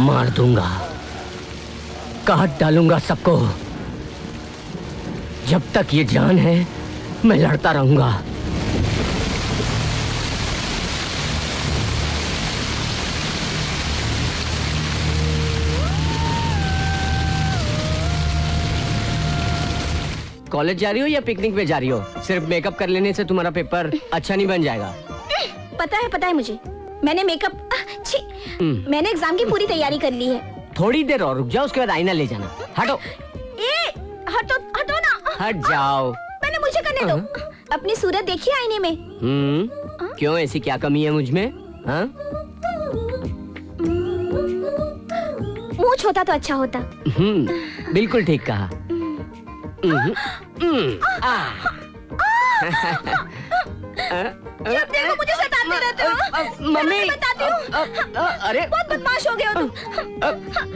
मार दूंगा, काट डालूंगा सबको। जब तक ये जान है मैं लड़ता रहूंगा। कॉलेज जा रही हो या पिकनिक पे जा रही हो? सिर्फ मेकअप कर लेने से तुम्हारा पेपर अच्छा नहीं बन जाएगा। पता है मुझे। मैंने मेकअप मैंने एग्जाम की पूरी तैयारी कर ली है। थोड़ी देर और रुक जाओ, उसके बाद आईना ले जाना। हटो। हटो ना। हट जाओ। मैंने मुझे करने दो। अपनी सूरत देखिए आईने में। क्यों, ऐसी क्या कमी है मुझ में? मुंह छोटा तो अच्छा होता। बिल्कुल ठीक कहा। जब देखो मुझे सताते रहते हो। मम्मी बताती हूँ। अरे बहुत बदमाश हो गए हो तुम।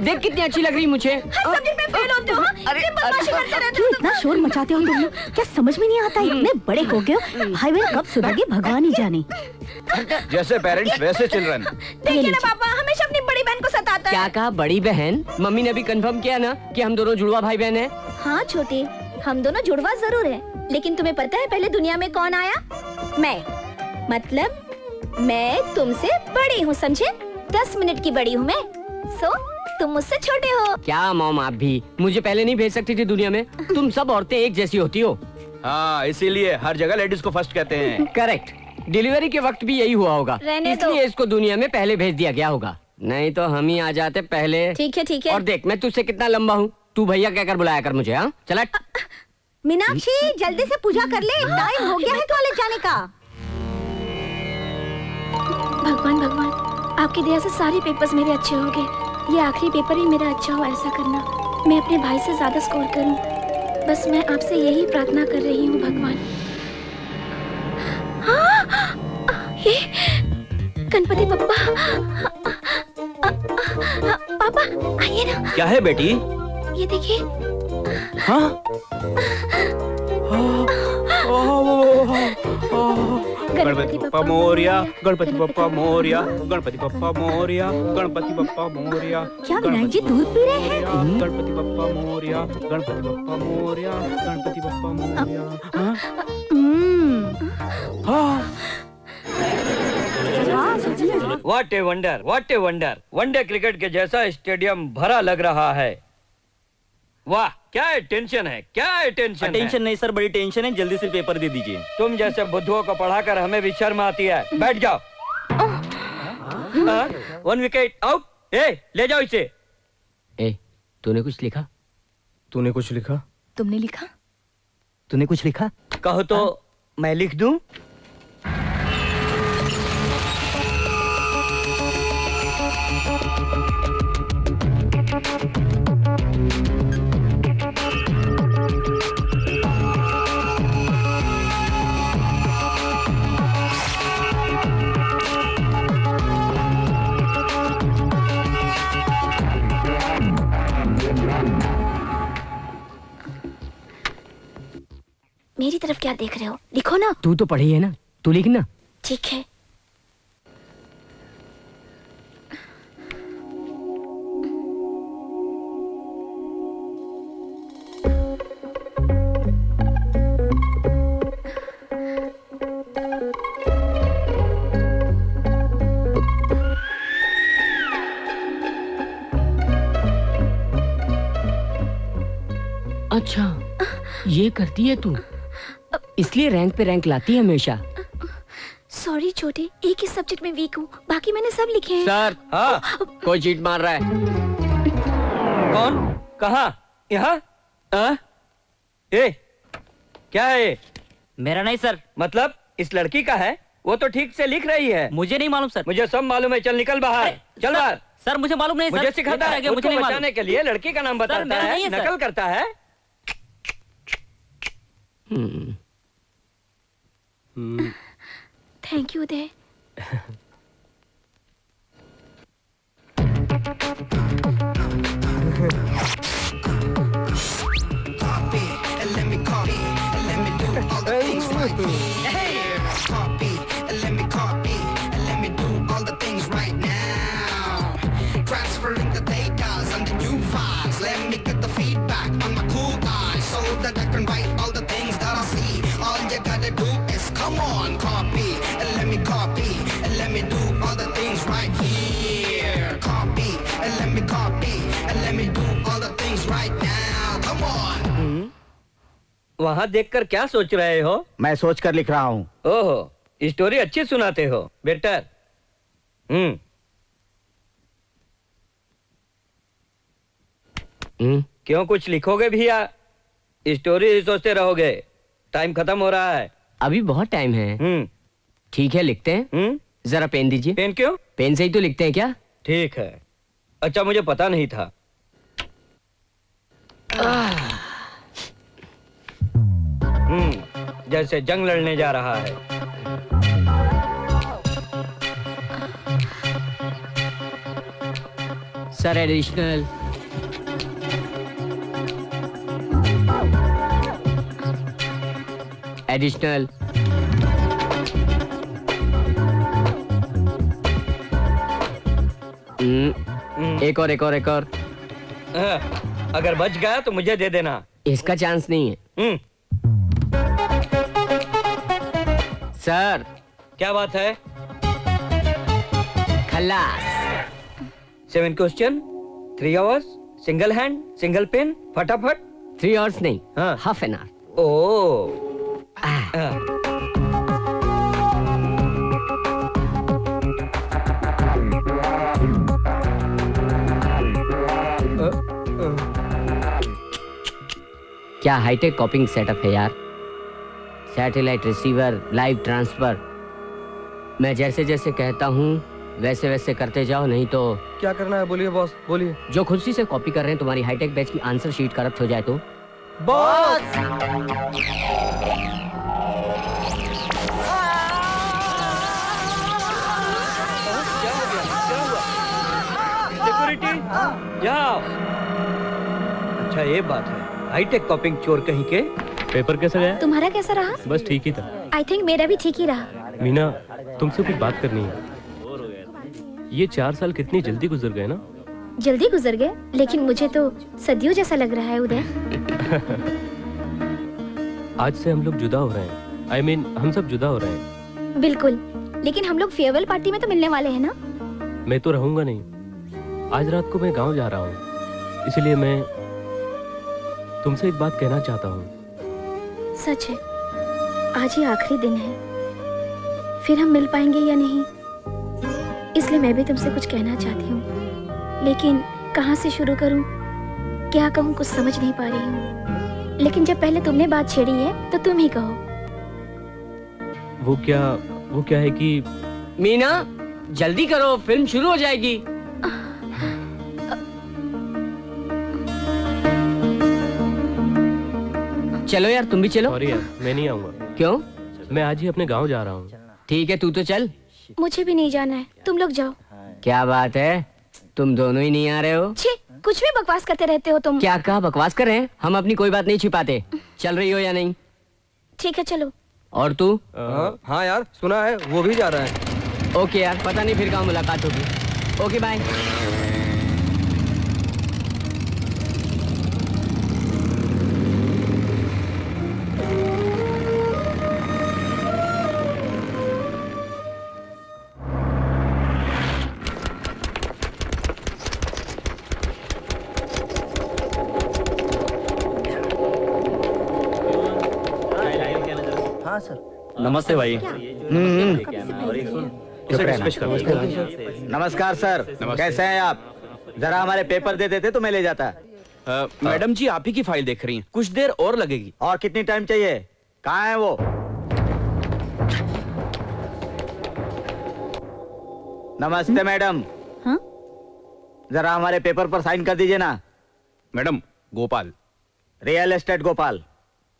देख कितनी अच्छी लग रही मुझे। हर सब्जेक्ट में फेल होते हो। अरे, ये बदमाशी करते रहते क्यों हो इतना शोर मचाते हो तुम लोग? क्या समझ में नहीं आता? इतने बड़े हो गए हो, भाई बहन कब सुधरेंगे भगवान ही जाने। जैसे पेरेंट्स वैसे चिल्ड्रन। देखिए ना पापा हमेशा अपनी बड़ी बहन को सताता क्या है। कहा बड़ी बहन? मम्मी ने अभी कंफर्म किया ना कि हम दोनों जुड़वा भाई बहन हैं। हाँ छोटे, हम दोनों जुड़वा जरूर है, लेकिन तुम्हें पता है पहले दुनिया में कौन आया? मैं। मतलब मैं तुमसे बड़ी हूँ, समझे? 10 मिनट की बड़ी हूँ मैं। सो तुम मुझसे छोटे हो। क्या मॉम, आप भी मुझे पहले नहीं भेज सकती थी दुनिया में? तुम सब औरतें एक जैसी होती हो। हाँ, इसीलिए हर जगह लेडीज को फर्स्ट कहते हैं। करेक्ट। डिलीवरी के वक्त भी यही हुआ होगा, रहने दो। इसलिए इसको दुनिया में पहले भेज दिया गया होगा, नहीं तो हम ही आ जाते पहले। ठीक है ठीक है। और देख मैं तुझसे कितना लंबा हूँ, तू भैया कहकर बुलाया कर मुझे। हाँ चला। मीनाक्षी जल्दी से पूजा कर ले, टाइम हो गया है कॉलेज जाने का। भगवान भगवान, आपकी दया से सारे पेपर्स मेरे अच्छे हो गए। ये आखिरी पेपर ही मेरा अच्छा हो, ऐसा करना। मैं अपने भाई से ज्यादा स्कोर करूं, बस मैं आपसे यही प्रार्थना कर रही हूँ भगवान। हाँ, ये गणपति बप्पा। पापा आइए ना। क्या है बेटी? ये देखिए। हाँ? गणपति बप्पा मोरिया, गणपति बप्पा मोरिया, गणपति बप्पा मोरिया, गणपति बप्पा मोरिया। क्या विनायक जी दूध पी रहे हैं? गणपति बप्पा मोरिया, गणपति बप्पा मोरिया, गणपति बप्पा मोरिया। What a wonder, what a wonder. One day cricket के जैसा स्टेडियम भरा लग रहा है। वाह, क्या टेंशन है, क्या टेंशन है। टेंशन नहीं सर, बड़ी टेंशन है। जल्दी से पेपर दे दीजिए। तुम जैसे बुद्धुओं को पढ़ाकर हमें भी शर्म आती है। बैठ जाओ। 1 विकेट आउट। ले जाओ इसे। तूने कुछ लिखा? तूने कुछ लिखा? तुमने लिखा? तूने कुछ लिखा? कहो तो मैं लिख दूं। मेरी तरफ क्या देख रहे हो? लिखो ना। तू तो पढ़ी है ना, तू लिख ना। ठीक है। अच्छा, ये करती है तू, इसलिए रैंक पे रैंक लाती है हमेशा। सॉरी छोटे, एक ही सब्जेक्ट में वीक हूँ, बाकी मैंने सब लिखे हैं। सर, हाँ, कोई चीट मार रहा है। कौन? कहाँ? यहाँ? ए, क्या है ये? मेरा नहीं सर। मतलब इस लड़की का है? वो तो ठीक से लिख रही है। मुझे नहीं मालूम सर। मुझे सब मालूम है। चल निकल बाहर, चल बाहर। सर मुझे मालूम नहीं। मुझे सिखाता है, मुझे नहीं बचाने के लिए लड़की का नाम बताता मेरा है, नहीं है, सर। नकल करता है। Thank you Uday. Transferring the data and the new files. Let me get the feedback on my cool eyes so that I can write all the things that I see. All you gotta do is come on, copy and let me copy and let me do all the things right here. Copy and let me copy and let me do all the things right now. Come on. वहाँ देखकर क्या सोच रहे हो? मैं सोचकर लिख रहा हूँ। ओहो, स्टोरी अच्छी सुनाते हो बेटर। क्यों, कुछ लिखोगे भी या स्टोरी ही सोचते रहोगे? टाइम खत्म हो रहा है। अभी बहुत टाइम है। ठीक है, लिखते हैं। जरा पेन दीजिए। पेन क्यों? पेन से ही तो लिखते हैं क्या? ठीक है। अच्छा, मुझे पता नहीं था। जैसे जंग लड़ने जा रहा है। Sir additional. एडिशनल। एक और एक और एक और। अगर बच गया तो मुझे दे देना। इसका चांस नहीं है। सर क्या बात है? खल्लास। 7 question, 3 hours, single hand, single pen, फटाफट। 3 आवर्स नहीं, हाँ। Half an hour. ओ क्या हाईटेक कॉपिंग सेटअप है यार। Satellite receiver, live transfer. मैं जैसे जैसे कहता हूँ वैसे वैसे करते जाओ, नहीं तो। क्या करना है बोलिए बॉस, बोलिए। जो खुशी से कॉपी कर रहे हैं तुम्हारी हाईटेक बैच की आंसर शीट करप्ट हो जाए तो। बॉस सिक्योरिटी जाओ। अच्छा ये बात है, हाईटेक कॉपिंग चोर कहीं के। पेपर कैसा गया? तुम्हारा कैसा रहा? बस ठीक ही था। आई थिंक मेरा भी ठीक ही रहा। मीना, तुमसे कुछ बात करनी है। ये 4 साल कितनी जल्दी गुजर गए ना। जल्दी गुजर गए, लेकिन मुझे तो सदियों जैसा लग रहा है उदय। आज से हम लोग जुदा हो रहे हैं। I mean, हम सब जुदा हो रहे हैं। बिल्कुल, लेकिन हम लोग फेयरवेल पार्टी में तो मिलने वाले हैं ना। मैं तो रहूंगा नहीं। आज रात को मैं गांव जा रहा हूँ, इसलिए मैं तुमसे एक बात कहना चाहता हूँ। सच है, आज ही आखिरी दिन है, फिर हम मिल पाएंगे या नहीं, इसलिए मैं भी तुमसे कुछ कहना चाहती हूँ, लेकिन कहाँ से शुरू करूँ, क्या कहूँ, कुछ समझ नहीं पा रही हूँ। लेकिन जब पहले तुमने बात छेड़ी है तो तुम ही कहो। वो क्या है कि मीना जल्दी करो, फिल्म शुरू हो जाएगी। चलो यार, तुम भी चलो। सॉरी यार, मैं नहीं आऊंगा। क्यों? मैं आज ही अपने गांव जा रहा हूँ। ठीक है, तू तो चल। मुझे भी नहीं जाना है, तुम लोग जाओ। क्या बात है, तुम दोनों ही नहीं आ रहे हो? छे, कुछ भी बकवास करते रहते हो तुम। क्या कहा? बकवास कर रहे हैं? हम अपनी कोई बात नहीं छिपाते। चल रही हो या नहीं? ठीक है, चलो। और तू? हाँ यार, सुना है वो भी जा रहा है। ओके यार, पता नहीं फिर कहाँ मुलाकात होगी। Okay bye. हाँ सर। नमस्ते भाई। नमस्कार सर, कैसे हैं आप? जरा हमारे पेपर दे देते तो मैं ले जाता। मैडम जी, आप ही की फाइल देख रही हैं, कुछ देर और लगेगी। और कितनी टाइम चाहिए? कहाँ है वो? नमस्ते मैडम। हाँ? जरा हमारे पेपर पर साइन कर दीजिए ना। Madam, Gopal. Real estate Gopal.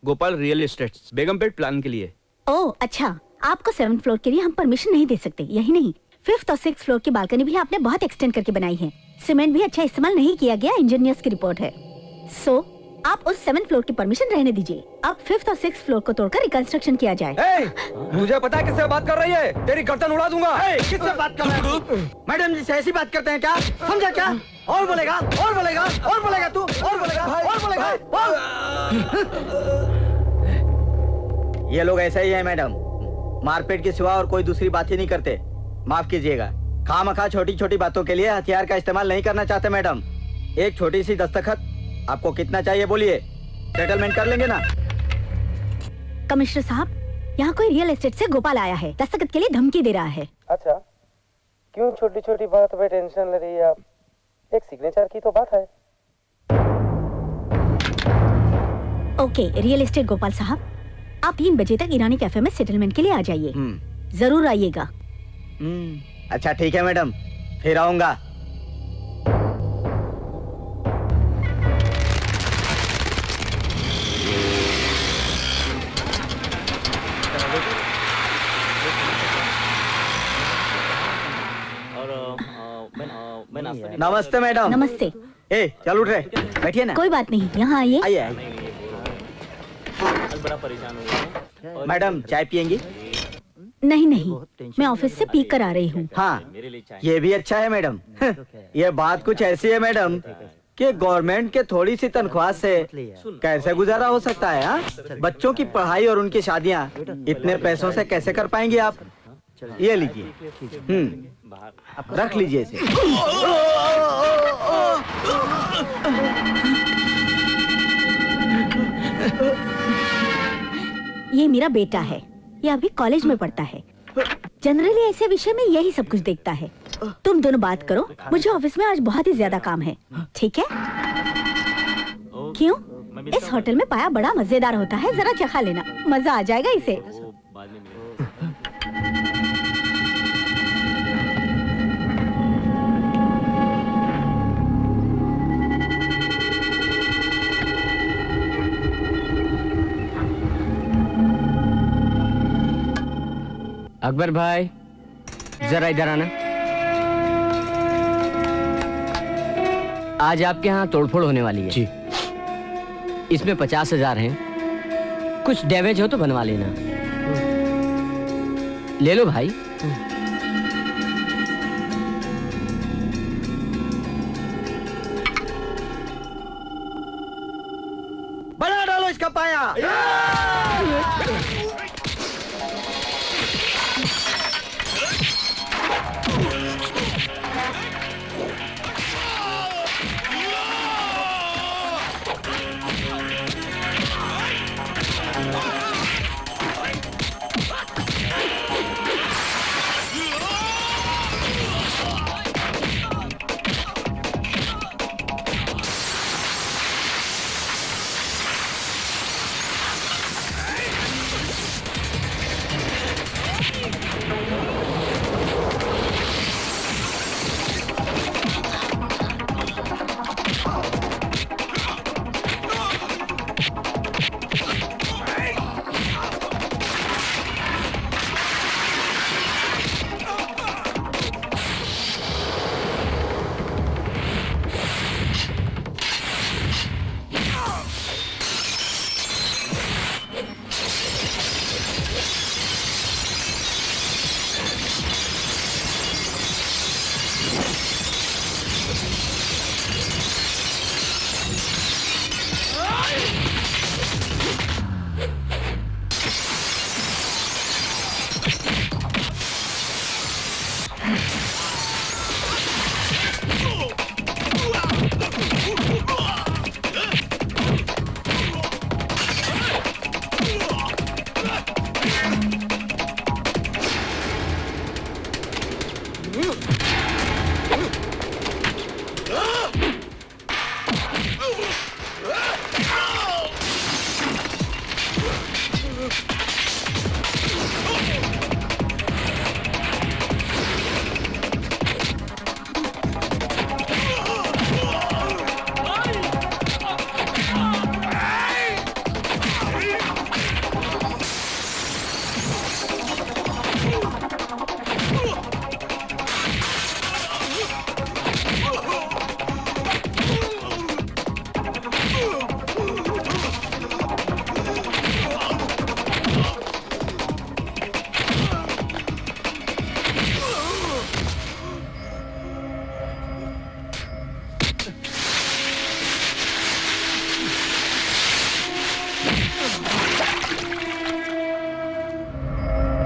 Gopal real estate, Begumpet plan के लिए। ओह अच्छा, आपको 7th फ्लोर के लिए हम परमिशन नहीं दे सकते। यही नहीं, 5th और 6th फ्लोर की बालकनी भी आपने बहुत एक्सटेंड करके बनाई है। सीमेंट भी अच्छा इस्तेमाल नहीं किया गया, इंजीनियर्स की रिपोर्ट है। सो आप उस 7th फ्लोर की परमिशन रहने दीजिए। अब 5th और 6th फ्लोर को तोड़कर रिकंस्ट्रक्शन किया जाए। मुझे पता है किससे बात कर रही है, तेरी गर्दन उड़ा दूंगा। किससे बात कर रहे हो? मैडम जी से ऐसी बात करते हैं क्या? समझा क्या? और बोलेगा, और बोलेगा, और बोलेगा तू, और बोलेगा, और बोलेगा, और... ये लोग ऐसे ही हैं मैडम, मारपीट के सिवा और कोई दूसरी बात ही नहीं करते। माफ कीजिएगा, खामखा छोटी छोटी बातों के लिए हथियार का इस्तेमाल नहीं करना चाहते मैडम। एक छोटी सी दस्तखत, आपको कितना चाहिए बोलिए, सेटलमेंट कर लेंगे ना। कमिश्नर साहब, यहाँ कोई रियल एस्टेट से गोपाल आया है, दस्तखत के लिए धमकी दे रहा है। अच्छा, क्यों छोटी छोटी बात पे टेंशन ले रही है आप? एक सिग्नेचर की तो बात है। ओके, रियल एस्टेट गोपाल साहब, आप 3 बजे तक ईरानी कैफे में सेटलमेंट के लिए आ जाइए। जरूर आइएगा। अच्छा ठीक है मैडम, फिर आऊंगा। मैं नाश्ता नमस्ते मैडम। नमस्ते। ए चल उठ रहे, बैठिए ना। कोई बात नहीं, यहाँ आइए। आइए आइए। मैडम चाय पियेंगी? नहीं नहीं, मैं ऑफिस से पी कर आ रही हूँ। हाँ ये भी अच्छा है मैडम। ये बात कुछ ऐसी है मैडम कि गवर्नमेंट के थोड़ी सी तनख्वाह से कैसे गुजारा हो सकता है? हाँ, बच्चों की पढ़ाई और उनकी शादियाँ इतने पैसों से कैसे कर पाएंगे आप? ये लीजिए, रख लीजिए इसे। ये मेरा बेटा है, ये अभी कॉलेज में पढ़ता है। जनरली ऐसे विषय में यही सब कुछ देखता है। तुम दोनों बात करो, मुझे ऑफिस में आज बहुत ही ज्यादा काम है। ठीक है? क्यों? इस होटल में पाया बड़ा मजेदार होता है, जरा चखा लेना, मजा आ जाएगा इसे। अकबर भाई जरा इधर आना। आज आपके यहाँ तोड़फोड़ होने वाली है जी। इसमें 50,000 हैं, कुछ डैमेज हो तो बनवा लेना। ले लो भाई। बना डालो इसका पाया।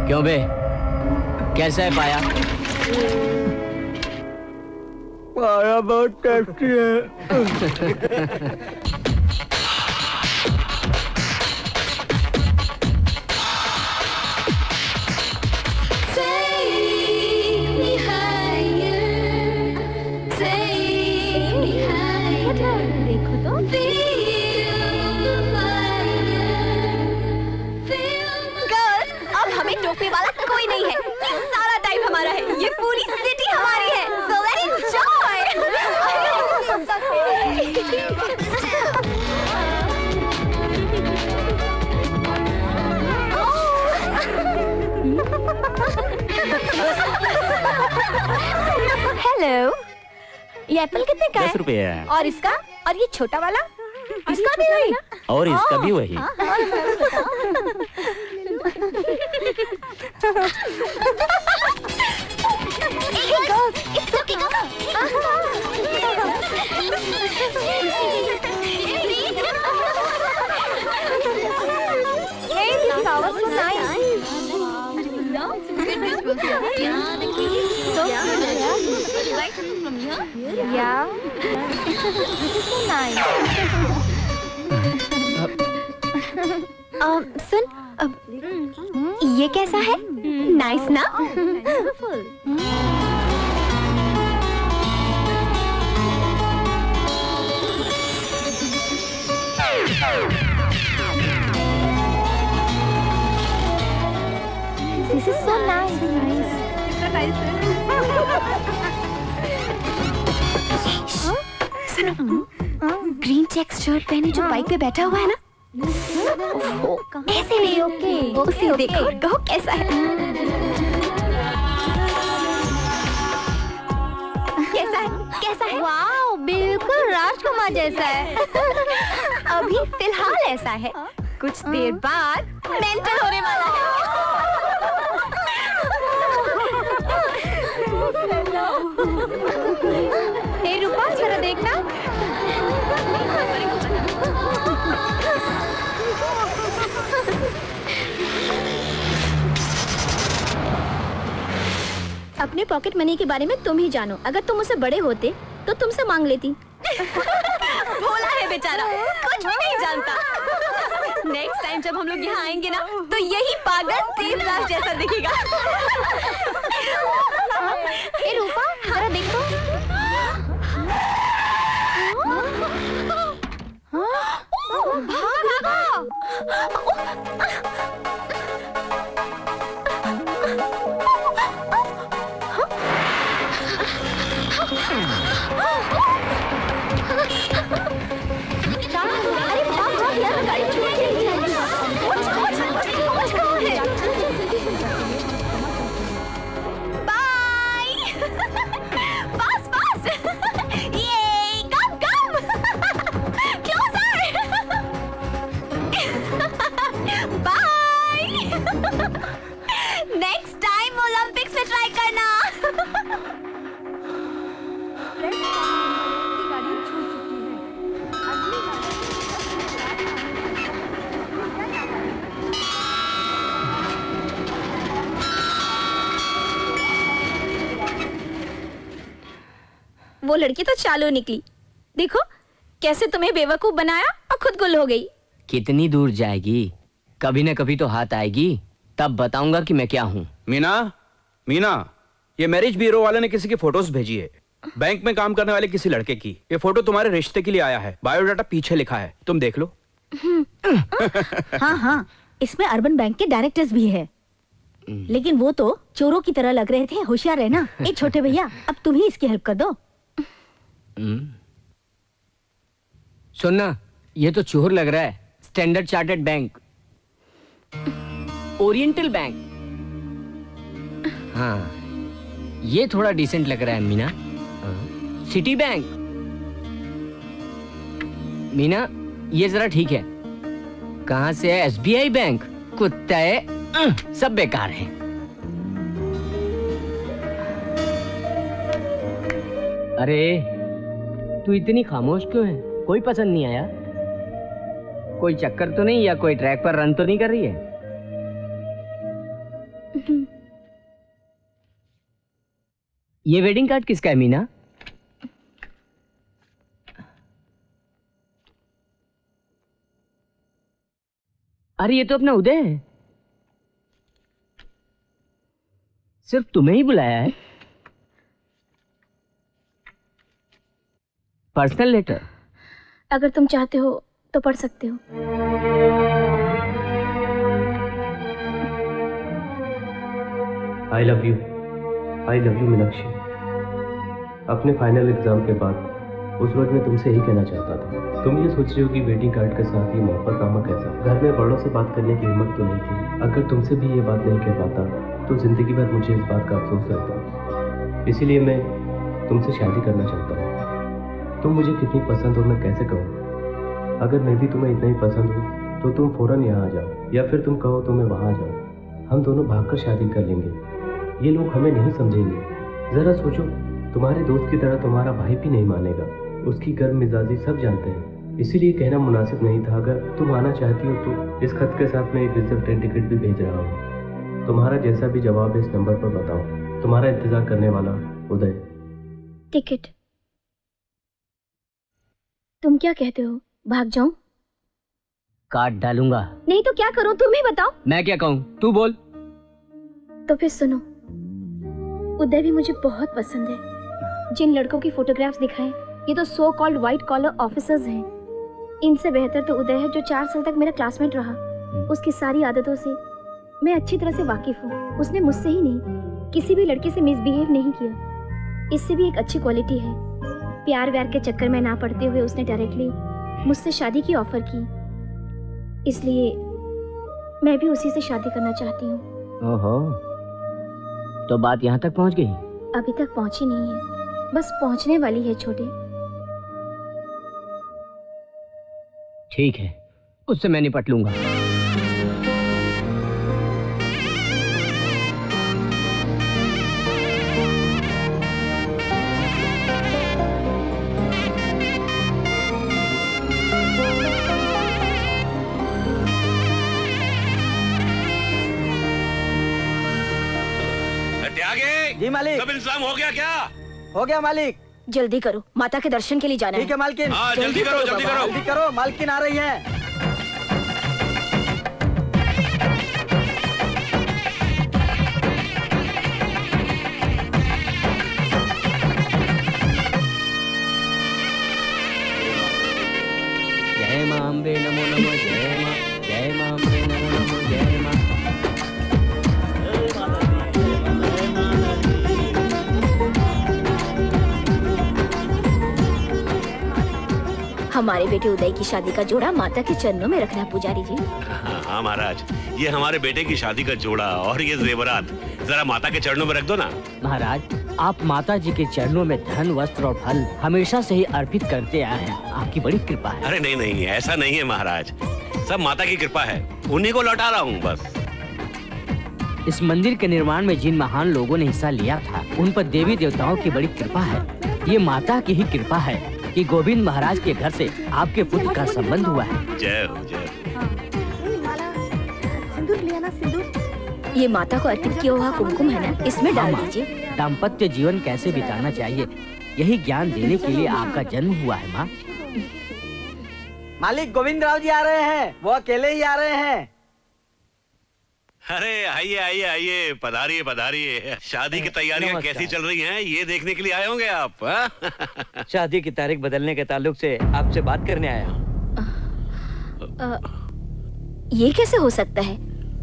क्यों बे, कैसा है पाया? पाया बहुत टेस्टी है। देखो तो। हमें टोपी वाला कोई नहीं है, ये सारा टाइम हमारा है, ये पूरी सिटी हमारी है। So let's enjoy। ये एप्पल कितने का है? 10 रुपए है। और इसका? और ये छोटा वाला? इसका भी वही? और इसका भी वही। Hey girls, it's okay, come on. Hey, this flower was nice. So right from here? Yeah. This is so nice. सुन, ये कैसा है? नाइस ना? This is so nice. सुनो, ग्रीन चेक शर्ट पहने जो बाइक पे बैठा हुआ है ना, ऐसे नहीं, उसे देखो कहो कैसा है। कैसा है? वाओ, बिल्कुल राजकुमार जैसा है। अभी फिलहाल ऐसा है, कुछ देर बाद मेंटल होने वाला है। हे रूपा, जरा देखना। अपने पॉकेट मनी के बारे में तुम ही जानो। अगर तुम मुझसे बड़े होते तो तुमसे मांग लेती। भोला है बेचारा, कुछ भी नहीं जानता। नेक्स्ट टाइम जब हम लोग यहाँ आएंगे ना, तो यही पागल देवदास जैसा दिखेगा। ए रूपा, जरा देखो। नेक्स्ट टाइम ओलंपिक्स में ट्राई करना। वो लड़की तो चालू निकली। देखो कैसे तुम्हें बेवकूफ बनाया और खुद गुल हो गई। कितनी दूर जाएगी? कभी न कभी तो हाथ आएगी, तब बताऊंगा कि मैं क्या हूँ। मीना, ये मैरिज ब्यूरो वाले ने किसी की फोटोज भेजी है, बैंक में काम करने वाले किसी लड़के की। ये फोटो तुम्हारे रिश्ते के लिए आया है, बायोडाटा पीछे लिखा है, तुम देख लो। हाँ, इसमें अर्बन बैंक के डायरेक्टर्स भी है, लेकिन वो तो चोरों की तरह लग रहे थे। होशियार रहना। ए छोटे भैया, अब तुम ही इसकी हेल्प कर दो। सुनना, ये तो चोर लग रहा है। Standard chartered bank, oriental bank. हाँ, ये थोड़ा डिसेंट लग रहा है मीना। City bank. मीना, ये जरा ठीक है। कहां से है? SBI bank. कुत्ते सब बेकार हैं। अरे तू इतनी खामोश क्यों है? कोई पसंद नहीं आया? कोई चक्कर तो नहीं, या कोई ट्रैक पर रन तो नहीं कर रही है? ये वेडिंग कार्ड किसका है मीना? अरे ये तो अपना उदय है। सिर्फ तुम्हें ही बुलाया है। Personal letter. अगर तुम चाहते हो तो पढ़ सकते हो। I love you Meenakshi. अपने फाइनल एग्जाम के बाद उस रोज मैं तुमसे ही कहना चाहता था। तुम ये सोच रही हो कि वेडिंग कार्ड के साथ ये मोहब्बत नामा कैसा। घर में बड़ों से बात करने की हिम्मत तो नहीं थी। अगर तुमसे भी ये बात नहीं कह पाता तो जिंदगी भर मुझे इस बात का अफसोस रहता। इसीलिए मैं तुमसे शादी करना चाहता हूँ। तुम मुझे कितनी पसंद हो मैं कैसे कहूँ। अगर मैं भी तुम्हें इतना ही पसंद हूँ तो तुम फौरन यहाँ आ जाओ, या फिर तुम कहो तो मैं वहाँ आ जाऊँ। हम दोनों भागकर शादी कर लेंगे। ये लोग हमें नहीं समझेंगे। ज़रा सोचो, तुम्हारे दोस्त की तरह तुम्हारा भाई भी नहीं मानेगा। उसकी गर्म मिजाजी सब जानते हैं, इसीलिए कहना मुनासिब नहीं था। अगर तुम आना चाहती हो तो इस खत के साथ मैं एक रिजर्व ट्रेन टिकट भी भेज रहा हूँ। तुम्हारा जैसा भी जवाब है इस नंबर पर बताओ। तुम्हारा इंतजार करने वाला उदय। टिकट? तुम क्या कहते हो, भाग जाऊं? काट डालूंगा। नहीं तो क्या करूं, तुम ही बताओ। मैं क्या कहूँ, तू बोल। तो फिर सुनो, उदय भी मुझे बहुत पसंद है। जिन लड़कों की फोटोग्राफ्स दिखाए, ये तो so called white collar officers हैं। इनसे बेहतर तो उदय है, जो 4 साल तक मेरा क्लासमेट रहा। उसकी सारी आदतों से मैं अच्छी तरह से वाकिफ हूँ। उसने मुझसे ही नहीं, किसी भी लड़के से मिसबिहेव नहीं किया। इससे भी एक अच्छी क्वालिटी है, प्यार व्यार के चक्कर में ना पड़ते हुए उसने डायरेक्टली मुझसे शादी की ऑफर की। इसलिए मैं भी उसी से शादी करना चाहती हूँ। ओहो, तो बात यहाँ तक पहुँच गई? अभी तक पहुँची नहीं है, बस पहुँचने वाली है छोटे। ठीक है, उससे मैं निपट लूंगा। जी मालिक। सब इंतजाम हो गया क्या? हो गया मालिक। जल्दी करो, माता के दर्शन के लिए जाना है। ठीक है मालकिन। हाँ, जल्दी करो, जल्दी करो। जल्दी करो, मालकिन आ रही है। जय मां अम्बे नमो नमो, जय मां, जय मां अम्बे नमो नमो, जय मां। हमारे बेटे उदय की शादी का जोड़ा माता के चरणों में रखना पुजारी जी। हाँ महाराज, ये हमारे बेटे की शादी का जोड़ा और ये जेवरात जरा माता के चरणों में रख दो ना। महाराज, आप माता जी के चरणों में धन, वस्त्र और फल हमेशा से ही अर्पित करते आए हैं। आपकी बड़ी कृपा है। अरे नहीं नहीं, ऐसा नहीं है महाराज, सब माता की कृपा है, उन्हीं को लौटा रहा हूँ बस। इस मंदिर के निर्माण में जिन महान लोगों ने हिस्सा लिया था, उन पर देवी देवताओं की बड़ी कृपा है। ये माता की ही कृपा है कि गोविंद महाराज के घर से आपके पुत्र का संबंध हुआ है। जय हो, जय हो। सिंदूर लिया ना, सिंदूर। ये माता को अर्पित किया हुआ कुमकुम है ना, इसमें डाल दीजिए। दाम्पत्य जीवन कैसे बिताना चाहिए, यही ज्ञान देने के लिए आपका जन्म हुआ है माँ। मालिक गोविंद राव जी आ रहे हैं, वो अकेले ही आ रहे हैं। अरे आइए आइए आइए, पधारिए पधारिए। शादी की तैयारियां कैसी चल रही हैं, ये देखने के लिए आए होंगे आप। हाँ? शादी की तारीख बदलने के ताल्लुक से आपसे बात करने आया हूँ। ये कैसे हो सकता है?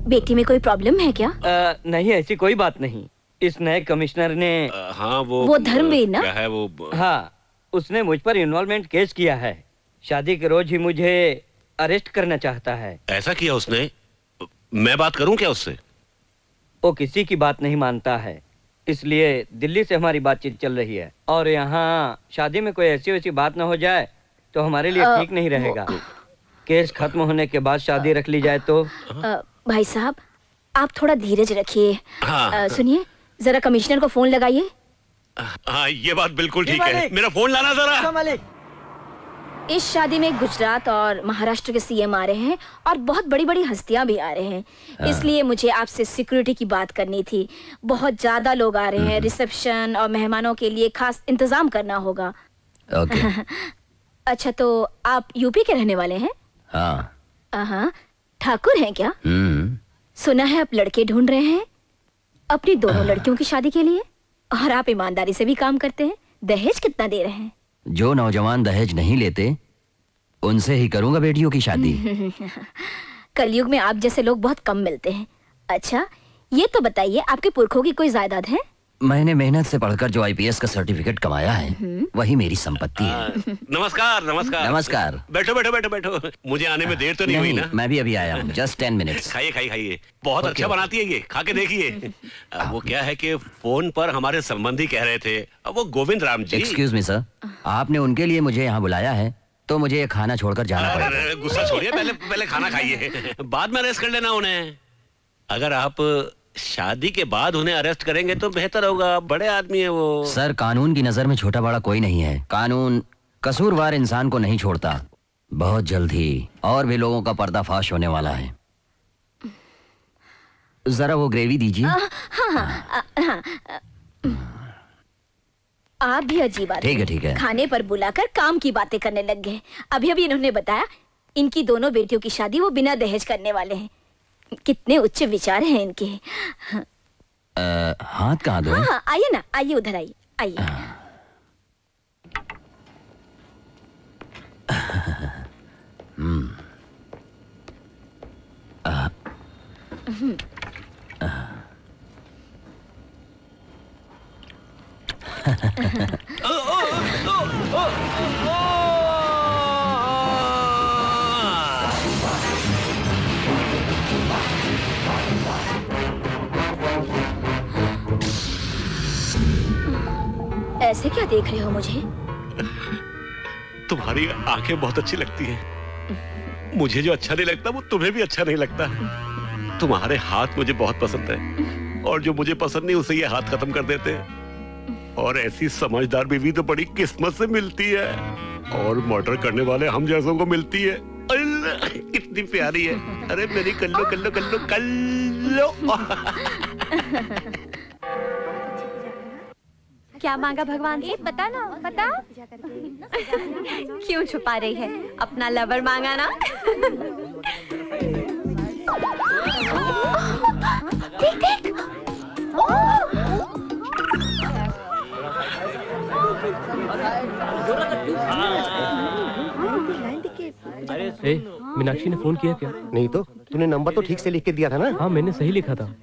बेटी में कोई प्रॉब्लम है क्या? नहीं, ऐसी कोई बात नहीं। इस नए कमिश्नर ने हाँ वो धर्मवीर ना? क्या है वो? हाँ, उसने मुझ पर इन्वॉल्वमेंट केस किया है। शादी के रोज ही मुझे अरेस्ट करना चाहता है। ऐसा किया उसने? मैं बात करूं क्या उससे? वो किसी की बात नहीं मानता है, इसलिए दिल्ली से हमारी बातचीत चल रही है। और यहाँ शादी में कोई ऐसी वैसी बात ना हो जाए तो हमारे लिए ठीक नहीं रहेगा। केस खत्म होने के बाद शादी रख ली जाए तो। भाई साहब, आप थोड़ा धीरज रखिए। हाँ। सुनिए, जरा कमिश्नर को फोन लगाइए। हाँ, ये बात बिल्कुल ठीक है। मेरा फोन लाना जरा। मालिक, इस शादी में गुजरात और महाराष्ट्र के सीएम आ रहे हैं और बहुत बड़ी बड़ी हस्तियां भी आ रहे हैं। इसलिए मुझे आपसे सिक्योरिटी की बात करनी थी। बहुत ज्यादा लोग आ रहे हैं, रिसेप्शन और मेहमानों के लिए खास इंतजाम करना होगा। ओके। अच्छा, तो आप यूपी के रहने वाले हैं? हाँ। ठाकुर हैं क्या? सुना है आप लड़के ढूंढ रहे हैं अपनी दोनों लड़कियों की शादी के लिए, और आप ईमानदारी से भी काम करते हैं। दहेज कितना दे रहे हैं? जो नौजवान दहेज नहीं लेते उनसे ही करूंगा बेटियों की शादी। कलयुग में आप जैसे लोग बहुत कम मिलते हैं। अच्छा, ये तो बताइए, आपके पुरखों की कोई जायदाद है? मैंने मेहनत से पढ़कर जो आईपीएस का सर्टिफिकेट कमाया है वही मेरी संपत्ति है। नमस्कार नमस्कार। नमस्कार। बैठो बैठो बैठो बैठो। मुझे आने में देर तो नहीं हुई ना? मैं भी अभी आया हूँ, जस्ट 10 मिनट्स। खाइए खाइए खाइए, बहुत अच्छा बनाती है ये, खा के देखिए। वो क्या है कि फोन पर हमारे संबंधी कह रहे थे, वो Govind Ram ji. Excuse me sir, आपने उनके लिए मुझे यहाँ बुलाया है तो मुझे ये खाना छोड़कर जाना पड़ेगा। गुस्सा छोड़िए, पहले खाना खाइए, बाद में अरेस्ट कर लेना उन्हें। अगर आप शादी के बाद उन्हें अरेस्ट करेंगे तो बेहतर होगा, बड़े आदमी है वो। सर, कानून की नजर में छोटा बड़ा कोई नहीं है। कानून कसूरवार इंसान को नहीं छोड़ता। बहुत जल्द ही और भी लोगों का पर्दाफाश होने वाला है। जरा वो ग्रेवी दीजिए। आप भी अजीब आदमी। ठीक है ठीक है। खाने पर बुलाकर काम की बातें करने लग गए। अभी अभी इन्होंने बताया इनकी दोनों बेटियों की शादी वो बिना दहेज करने वाले हैं। कितने उच्च विचार हैं इनके। हाथ कहाँ दो? हाँ, आइए ना, आइए उधर आइए, आइए। ऐसे क्या देख रहे हो मुझे? तुम्हारी आंखें बहुत अच्छी लगती हैं। मुझे जो अच्छा नहीं लगता वो तुम्हें भी अच्छा नहीं लगता। तुम्हारे हाथ मुझे बहुत पसंद है और जो मुझे पसंद नहीं उसे ये हाथ खत्म कर देते हैं। और ऐसी समझदार बीवी तो बड़ी किस्मत से मिलती है और मर्डर करने वाले हम जैसों को मिलती है। कितनी प्यारी है। अरे मेरी कल्लो कल्लो कल्लो कल्लो। क्या मांगा भगवान से? बता ना, बता। क्यों छुपा रही है? अपना लवर मांगा ना। देख देख। मीनाक्षी ने फोन किया क्या? नहीं तो तूने नंबर तो ठीक से लिख के दिया था ना? हाँ, मैंने सही लिखा था।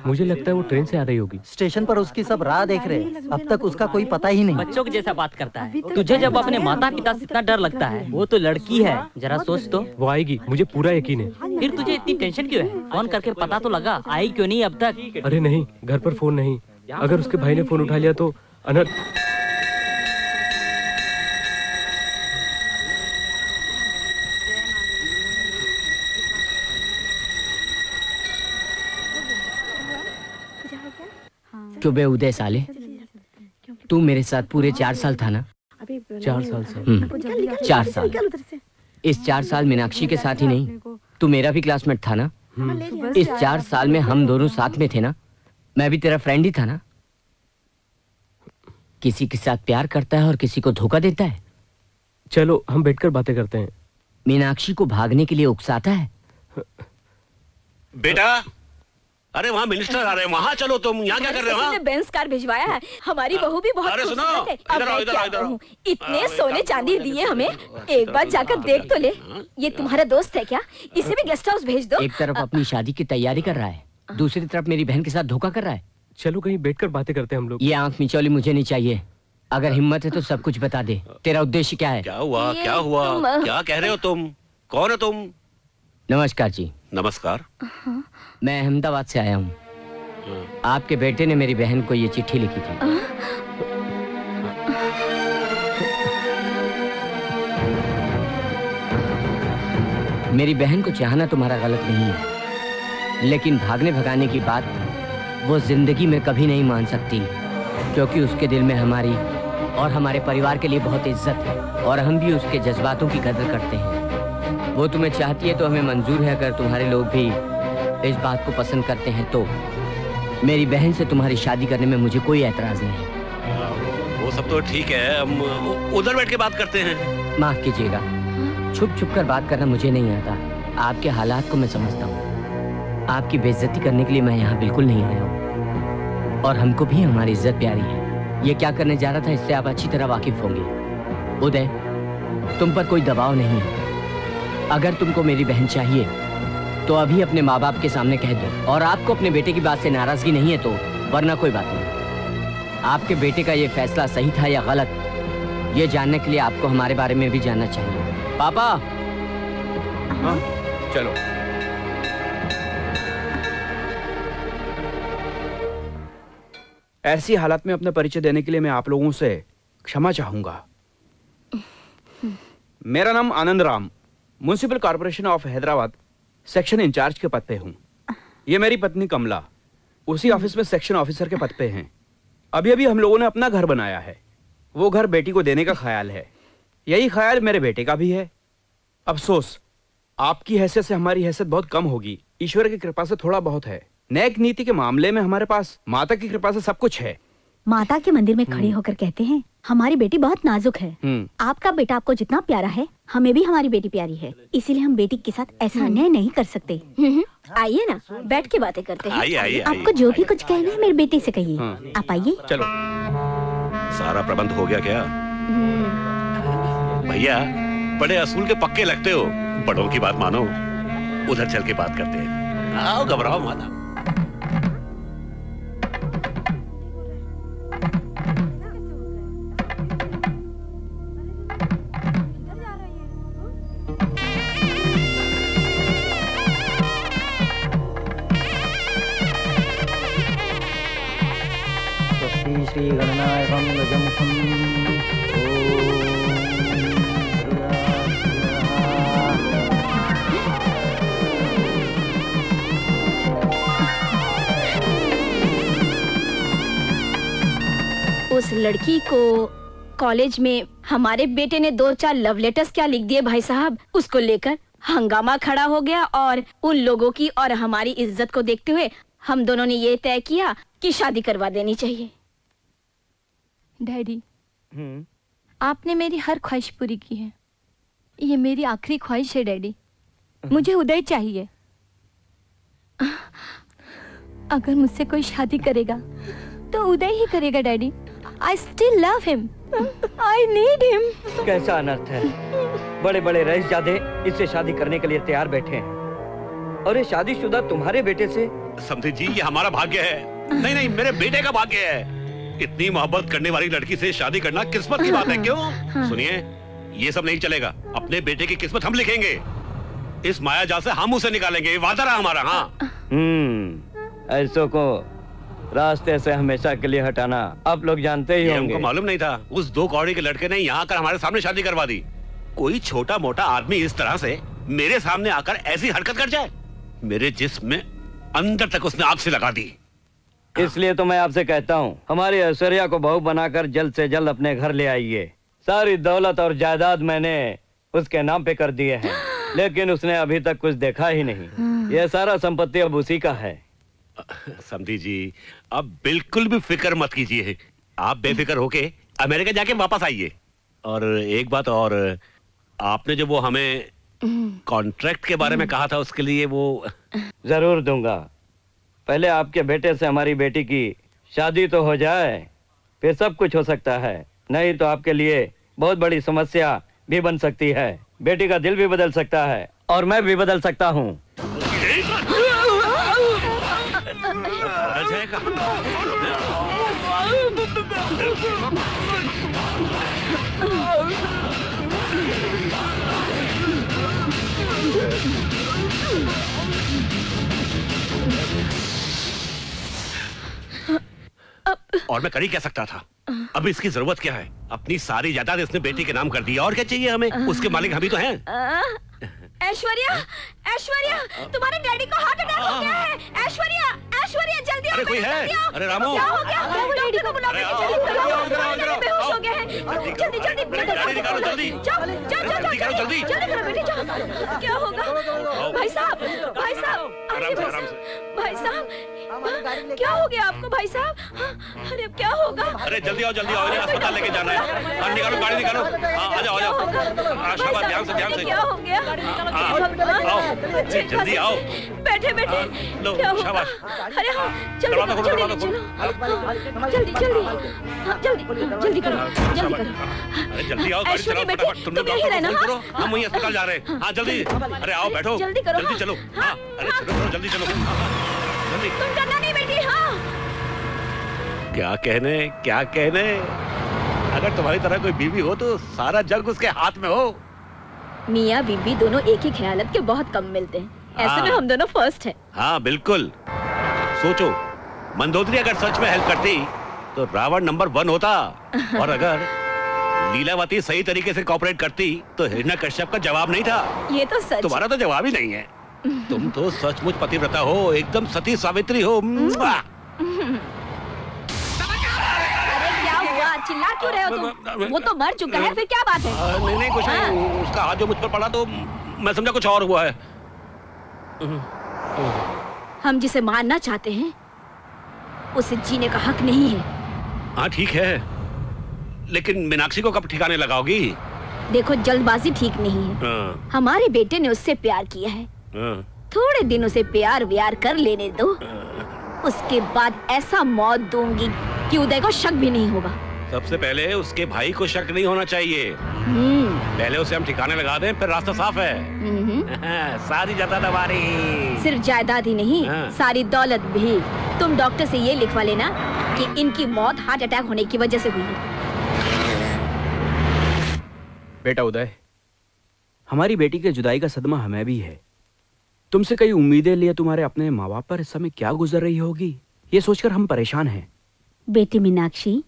मुझे लगता है वो ट्रेन से आ रही होगी। स्टेशन पर उसकी सब राह देख रहे हैं। अब तक उसका कोई पता ही नहीं। बच्चों के जैसा बात करता है। तुझे जब अपने माता पिता से इतना डर लगता है, वो तो लड़की है, जरा सोच तो। वो आएगी, मुझे पूरा यकीन है। फिर तुझे इतनी टेंशन क्यों है? फोन करके पता तो लगा, आई क्यों नहीं अब तक? अरे नहीं, घर पर फोन नहीं। अगर उसके भाई ने फोन उठा लिया तो अनर्थ। क्यों उदय साले, तू मेरे साथ पूरे 4 साल था ना? 4 साल से। 4 साल। इस 4 साल मीनाक्षी के साथ ही नहीं, तू मेरा भी क्लासमेट था ना? इस 4 साल में हम दोनों साथ में थे ना? मैं भी तेरा फ्रेंड ही था ना? किसी के साथ प्यार करता है और किसी को धोखा देता है। चलो हम बैठकर बातें करते हैं। मीनाक्षी को भागने के लिए उकसाता है। बेटा, अरे वहाँ मिनिस्टर आ रहे हैं, वहाँ चलो तुम। यहाँ क्या कर रहे हो? बेंस कार भिजवाया है। हमारी बहू भी बहुत अरे सुनो, खूबसूरत है। अब इधर आओ, मैं इधर क्या आओ, इधर आओ। कहूँ? इतने सोने चांदी दिए हमें, एक बार जाकर देख तो ले। ये तुम्हारा दोस्त है क्या? इसे भी गेस्ट हाउस भेज दो। एक तरफ अपनी शादी की तैयारी कर रहा है, दूसरी तरफ मेरी बहन के साथ धोखा कर रहा है। चलो कहीं बैठकर बातें करते हैं हम लोग। ये आंख मिचौली मुझे नहीं चाहिए। अगर हिम्मत है तो सब कुछ बता दे। तेरा उद्देश्य क्या है? क्या हुआ? क्या हुआ? क्या कह रहे हो तुम? कौन हो तुम? नमस्कार जी। नमस्कार। मैं अहमदाबाद से आया हूँ। आपके बेटे ने मेरी बहन को ये चिट्ठी लिखी थी। मेरी बहन को चाहना तुम्हारा गलत नहीं है, लेकिन भागने भगाने की बात वो जिंदगी में कभी नहीं मान सकती, क्योंकि उसके दिल में हमारी और हमारे परिवार के लिए बहुत इज्जत है और हम भी उसके जज्बातों की कदर करते हैं। वो तुम्हें चाहती है तो हमें मंजूर है। अगर तुम्हारे लोग भी इस बात को पसंद करते हैं तो मेरी बहन से तुम्हारी शादी करने में मुझे कोई ऐतराज नहीं। वो सब तो ठीक है, हम उधर बैठ के बात करते हैं। माफ कीजिएगा, छुप छुप कर बात करना मुझे नहीं आता। आपके हालात को मैं समझता हूँ। आपकी बेइज्जती करने के लिए मैं यहाँ बिल्कुल नहीं आया हूँ और हमको भी हमारी इज्जत प्यारी है। ये क्या करने जा रहा था इससे आप अच्छी तरह वाकिफ होंगे। उदय, तुम पर कोई दबाव नहीं है। अगर तुमको मेरी बहन चाहिए तो अभी अपने माँ बाप के सामने कह दो, और आपको अपने बेटे की बात से नाराजगी नहीं है तो, वरना कोई बात नहीं। आपके बेटे का ये फैसला सही था या गलत, ये जानने के लिए आपको हमारे बारे में भी जानना चाहिए। पापा। हाँ, चलो। ऐसी हालत में अपना परिचय देने के लिए मैं आप लोगों से क्षमा चाहूंगा। मेरा नाम Anand Ram, municipal corporation of Hyderabad section in charge के पद पे हूँ। ये मेरी पत्नी कमला उसी ऑफिस में सेक्शन ऑफिसर के पद पे हैं। अभी अभी हम लोगों ने अपना घर बनाया है, वो घर बेटी को देने का ख्याल है। यही ख्याल मेरे बेटे का भी है। अफसोस आपकी हैसियत से हमारी हैसियत बहुत कम होगी। ईश्वर की कृपा से थोड़ा बहुत है। नेक नीति के मामले में हमारे पास माता की कृपा से सब कुछ है। माता के मंदिर में खड़े होकर कहते हैं हमारी बेटी बहुत नाजुक है। आपका बेटा आपको जितना प्यारा है हमें भी हमारी बेटी प्यारी है, इसीलिए हम बेटी के साथ ऐसा अन्याय नहीं कर सकते। आइए ना, बैठ के बातें करते हैं। आइए। आपको जो भी कुछ कहना है मेरे बेटे से कहिए। आप आइए। चलो। सारा प्रबंध हो गया क्या? भैया बड़े असूल के पक्के लगते हो, बड़ों की बात मानो। उधर चल के बात करते हैं। आओ, घबराओ मत। श्री गणनायकं गजमुखं उस लड़की को कॉलेज में हमारे बेटे ने 2-4 लव लेटर्स क्या लिख दिए भाई साहब। उसको लेकर हंगामा खड़ा हो गया और उन लोगों की और हमारी इज्जत को देखते हुए हम दोनों ने ये तय किया कि शादी करवा देनी चाहिए। डैडी, आपने मेरी हर ख्वाहिश पूरी की है। ये मेरी आखिरी ख्वाहिश है डैडी। मुझे उदय चाहिए। अगर मुझसे कोई शादी करेगा तो उदय ही करेगा daddy. I still love him. I need him. कैसा अनर्थ है। बड़े बड़े रईसजादे इससे शादी करने के लिए तैयार बैठे हैं और ये शादीशुदा तुम्हारे बेटे से। समझे जी, ये हमारा भाग्य है। नहीं, मेरे बेटे का भाग्य है। इतनी मोहब्बत करने वाली लड़की से शादी करना किस्मत की बात है। क्यों? सुनिए, ये सब नहीं चलेगा। अपने बेटे की किस्मत हम लिखेंगे। इस माया जाल से हम उसे निकालेंगे, वादा रहा हमारा। हाँ। ऐसों को रास्ते से हमेशा के लिए हटाना आप लोग जानते ही होंगे। हमको मालूम नहीं था। उस 2 कौड़ी के लड़के ने यहाँ आकर हमारे सामने शादी करवा दी। कोई छोटा मोटा आदमी इस तरह से मेरे सामने आकर ऐसी हरकत कर जाए? मेरे जिस्म में अंदर तक उसने आग से लगा दी। इसलिए तो मैं आपसे कहता हूँ, हमारी ऐश्वर्या को बहू बनाकर जल्द से जल्द अपने घर ले आइए। सारी दौलत और जायदाद मैंने उसके नाम पे कर दिए हैं, लेकिन उसने अभी तक कुछ देखा ही नहीं। यह सारा संपत्ति अब उसी का है। समझी जी, अब बिल्कुल भी फिक्र मत कीजिए। आप बेफिक्र होके अमेरिका जाके वापस आइए। और एक बात और, आपने जो वो हमें कॉन्ट्रैक्ट के बारे में कहा था, उसके लिए वो जरूर दूंगा। पहले आपके बेटे से हमारी बेटी की शादी तो हो जाए, फिर सब कुछ हो सकता है। नहीं तो आपके लिए बहुत बड़ी समस्या भी बन सकती है। बेटी का दिल भी बदल सकता है और मैं भी बदल सकता हूँ। और मैं कर ही क्या सकता था? अब इसकी जरूरत क्या है? अपनी सारी जायदाद इसने बेटी के नाम कर दी। और क्या चाहिए हमें? उसके मालिक हम ही तो हैं। ऐश्वर्या, ऐश्वर्या, तुम्हारे डैडी को हार्ट अटैक हो गया है। ऐश्वर्या, ऐश्वर्या, जल्दी आओ। अरे कोई है? अरे रामू, क्या हो गया? डॉक्टर को बुलाओ, जल्दी बेहोश हो गए हैं। जल्दी जल्दी गाड़ी निकालो, जल्दी जल्दी करो, जल्दी करो बेटी, जाओ। क्या होगा? भाई साहब, भाई साहब, भाई साहब, क्या हो गया आपको भाई साहब? अरे अब क्या होगा? अरे जल्दी आओ, इन्हें अस्पताल लेके जाना है। हाँ, निकालो, गाड़ी निकालो। आ जाओ, शाबाश, ध्यान से। क्या हो गया? आओ, जल्दी आओ। बैठे लो, क्या होगा? शाबाश। अरे हाँ, जल्दी दरवाजा खोलो। जल्दी करो। अरे जल्दी आओ, गाड़ी चलाओ फटाफट। तुम लोग डॉक्टर को फोन करो, हम वहीं अस्पताल जा रहे हैं। हाँ, जल्दी। अरे आओ, बैठो, जल्दी चलो। हाँ, अरे चलो, जल्दी चलो। तुम डरना नहीं बेटी। हाँ, क्या कहने अगर तुम्हारी तरह कोई बीवी हो तो सारा जग उसके हाथ में हो। मियाँ बीबी दोनों एक ही ख्यालत के बहुत कम मिलते हैं। ऐसे में हम दोनों फर्स्ट हैं। हाँ बिल्कुल। सोचो, मंदोदरी अगर सच में हेल्प करती तो रावण नंबर 1 होता, और अगर लीलावती सही तरीके से कोऑपरेट करती तो हिरण्यकश्यप का जवाब नहीं था। ये तो सच। तुम्हारा तो जवाब ही नहीं है। तुम तो सचमुच पतिव्रता हो, एकदम सती सावित्री हो। अरे क्या हुआ, चिल्ला क्यों रहे हो तुम? वो तो मर चुका है, फिर क्या बात है? नहीं कुछ नहीं, उसका हाथ जो मुझ पर पड़ा तो मैं समझा कुछ और हुआ है। हम जिसे मारना चाहते हैं उसे जीने का हक नहीं है। हाँ ठीक है, लेकिन मीनाक्षी को कब ठिकाने लगाओगी? देखो, जल्दबाजी ठीक नहीं है। हमारे बेटे ने उससे प्यार किया है, थोड़े दिन उसे प्यार व्यार कर लेने दो, उसके बाद ऐसा मौत दूंगी कि उदय को शक भी नहीं होगा। सबसे पहले उसके भाई को शक नहीं होना चाहिए। पहले उसे हम ठिकाने लगा दें, फिर रास्ता साफ है। सारी जायदाद हमारी। सिर्फ जायदाद ही नहीं, सारी दौलत भी। तुम डॉक्टर से ये लिखवा लेना कि इनकी मौत हार्ट अटैक होने की वजह से हुई है। बेटा उदय, हमारी बेटी के जुदाई का सदमा हमें भी है। तुमसे कई उम्मीदें लिए तुम्हारे अपने माँ बाप पर इस समय क्या गुजर रही होगी, ये सोचकर हम परेशान हैं। बेटी मीनाक्षी,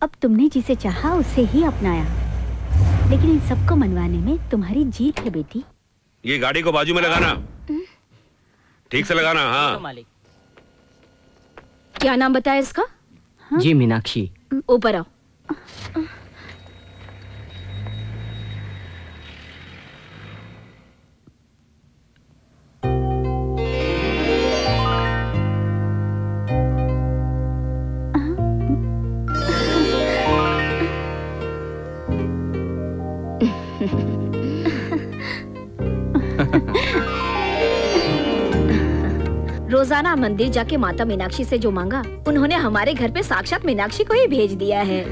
अब तुमने जिसे चाहा उसे ही अपनाया, लेकिन इन सबको मनवाने में तुम्हारी जीत है बेटी। ये गाड़ी को बाजू में लगाना, ठीक से लगाना। हाँ क्या नाम बताया इसका? जी मीनाक्षी। ऊपर आओ। रोजाना मंदिर जाके माता मीनाक्षी से जो मांगा, उन्होंने हमारे घर पे साक्षात मीनाक्षी को ही भेज दिया है।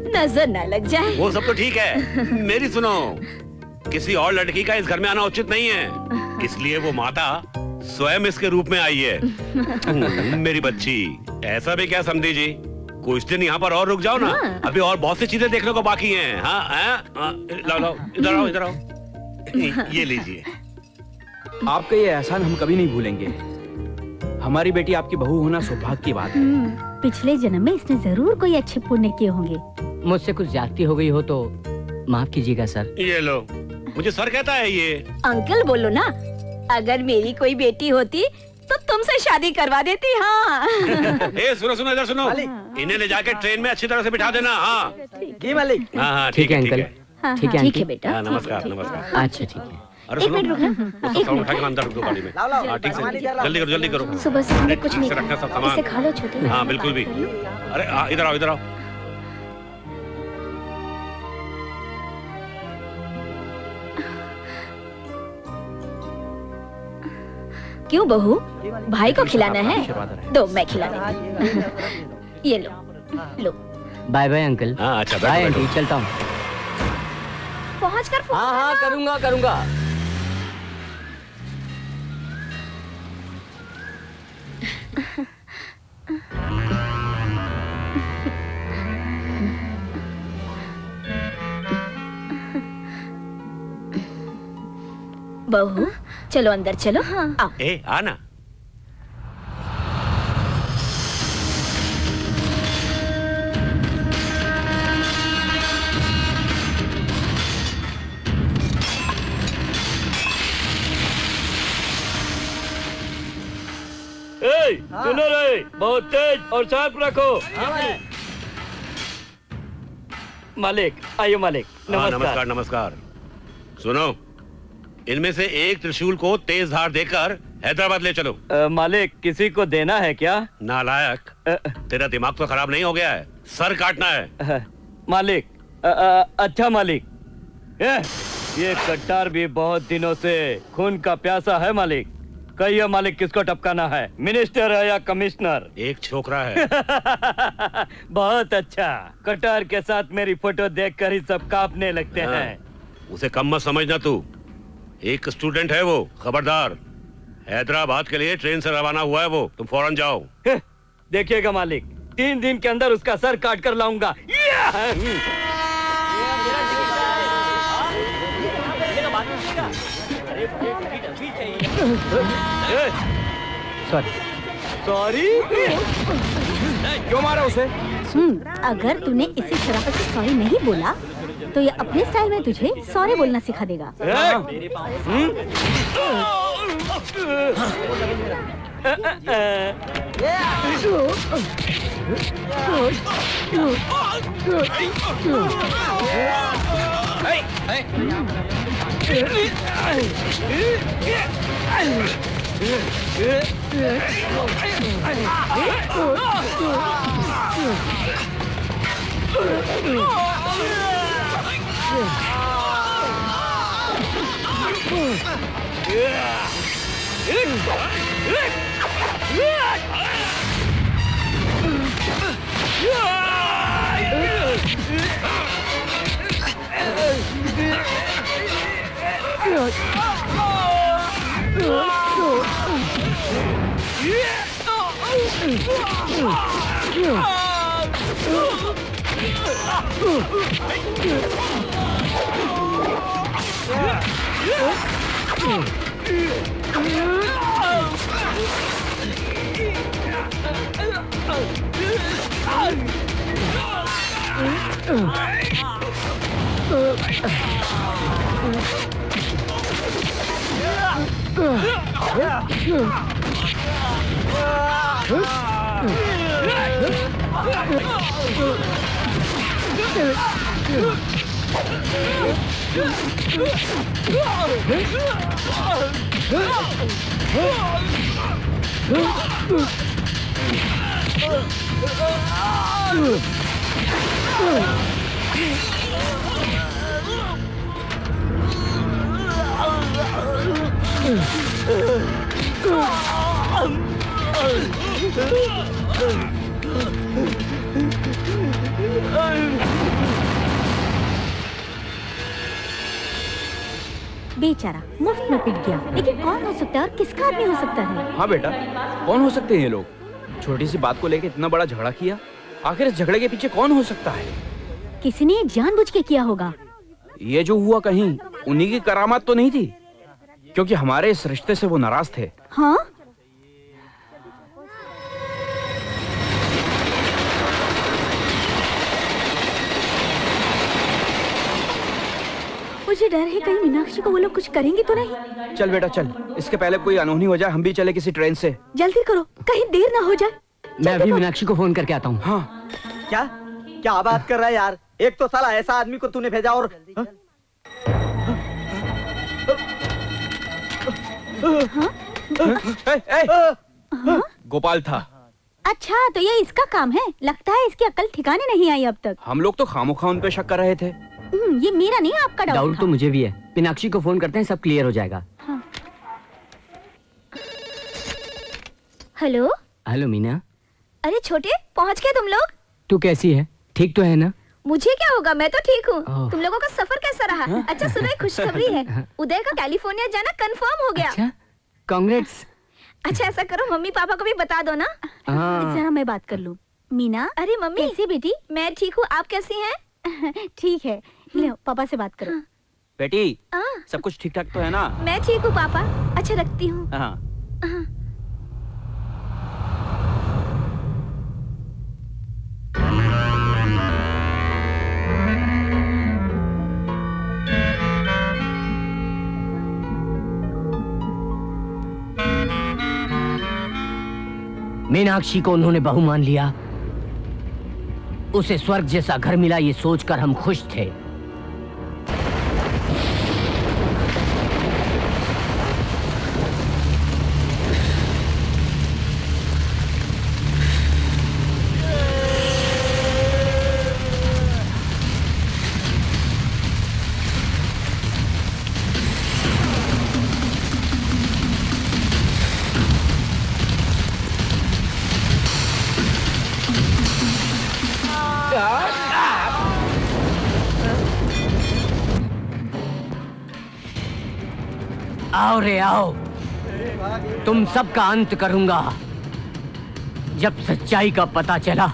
नजर न लग जाए। वो सब तो ठीक है, मेरी सुनो, किसी और लड़की का इस घर में आना उचित नहीं है, इसलिए वो माता स्वयं इसके रूप में आई है। मेरी बच्ची, ऐसा भी क्या समझी जी, कुछ दिन यहाँ पर और रुक जाओ ना। अभी और बहुत सी चीजें देखने को बाकी हैं। हाँ, लाओ, इधर आओ। ये लीजिए। आपका ये एहसान हम कभी नहीं भूलेंगे। हमारी बेटी आपकी बहू होना सौभाग्य की बात है। पिछले जन्म में इसने जरूर कोई अच्छे पुण्य किए होंगे। मुझसे कुछ ज्यादती हो गई हो तो माफ कीजिएगा सर। ये लो, मुझे सर कहता है ये। अंकल बोलो ना, अगर मेरी कोई बेटी होती तो तुमसे शादी करवा देती। हाँ। सुनो इधर सुनो, इन्हें ले जाके ट्रेन में अच्छी तरह से बिठा देना। हाँ जी मालिक। हाँ ठीक है अंकल। ठीक है बेटा। नमस्कार। अच्छा ठीक है। अरे सुनो, उठा के अंदर रख दो गाड़ी में। ठीक से जल्दी करो। सुबह से हमने कुछ नहीं रखना सब सामान। इसे खा लो छोटे। हाँ बिल्कुल भी। अरे इधर आओ। क्यों बहू, भाई को खिलाना है? दो, मैं खिला देती। ये लो। Bye bye uncle. हाँ अच्छा, बाय आंटी, चलता हूँ। पहुँचकर फोन हाँ करूँगा। बहू चलो अंदर चलो। हाँ। आओ। आना। सुनो रे, बहुत तेज और शार्प रखो। मालिक, आइए मालिक। नमस्कार। सुनो, इनमें से एक त्रिशूल को तेज धार देकर हैदराबाद ले चलो। मालिक, किसी को देना है क्या? नालायक, तेरा दिमाग तो खराब नहीं हो गया है? सर काटना है। मालिक, अच्छा मालिक। ये कट्टार भी बहुत दिनों से खून का प्यासा है मालिक। कहिए मालिक, किसको टपकाना है? मिनिस्टर है या कमिश्नर? एक छोकरा है। बहुत अच्छा। कटार के साथ मेरी फोटो देखकर ही सब कांपने लगते हैं। उसे कम मत समझना तू, एक स्टूडेंट है वो। खबरदार, हैदराबाद के लिए ट्रेन से रवाना हुआ है वो। तुम फौरन जाओ। देखिएगा मालिक, 3 दिन के अंदर उसका सर काट कर लाऊंगा। सॉरी। क्यों मारा उसे? अगर तूने इसी शराफत से सॉरी नहीं बोला तो ये अपने स्टाइल में तुझे सॉरी बोलना सिखा देगा। बेचारा मुफ्त में पिट गया, लेकिन कौन हो सकता है और किसका आदमी हो सकता है? हाँ बेटा, कौन हो सकते हैं ये लोग? छोटी सी बात को लेकर इतना बड़ा झगड़ा किया, आखिर इस झगड़े के पीछे कौन हो सकता है? किसी ने जानबूझ के किया होगा। ये जो हुआ कहीं उन्हीं की करामात तो नहीं थी, क्योंकि हमारे इस रिश्ते से वो नाराज थे। हाँ? मुझे डर है कहीं मीनाक्षी को वो लोग कुछ करेंगे तो नहीं। चल बेटा चल, इसके पहले कोई अनहोनी हो जाए, हम भी चले किसी ट्रेन से। जल्दी करो, कहीं देर ना हो जाए। मैं अभी मीनाक्षी को फोन करके आता हूँ। हाँ। क्या क्या बात कर रहा है यार? एक तो साला ऐसा आदमी को तूने भेजा और गोपाल था। अच्छा, तो ये इसका काम है। लगता है इसकी अक्ल ठिकाने नहीं आई अब तक। हम लोग तो खामोखा उन पे शक कर रहे थे। ये मेरा नहीं, आपका डाउट तो मुझे भी है। मीनाक्षी को फोन करते हैं, सब क्लियर हो जाएगा। हाँ। Hello hello Meena. अरे छोटे, पहुंच गए तुम लोग? तू कैसी है? ठीक तो है ना? मुझे क्या होगा, मैं तो ठीक हूँ। तुम लोगों का सफर कैसा रहा? हाँ? अच्छा सुनो, एक खुशखबरी है। उदय का कैलिफोर्निया जाना कंफर्म हो गया। अच्छा, कांग्रेट्स। अच्छा ऐसा करो, मम्मी पापा को भी बता दो ना। जरा मैं बात कर लूँ। मीना। अरे मम्मी कैसी बेटी? मैं ठीक हूँ, आप कैसी हैं? ठीक है, ले पापा से बात करो। बेटी, सब कुछ ठीक ठाक तो है ना? मैं ठीक हूँ पापा। अच्छा रखती हूँ। मीनाक्षी को उन्होंने बहू मान लिया, उसे स्वर्ग जैसा घर मिला, ये सोचकर हम खुश थे। आओ रे आओ, तुम सबका अंत करूंगा। जब सच्चाई का पता चला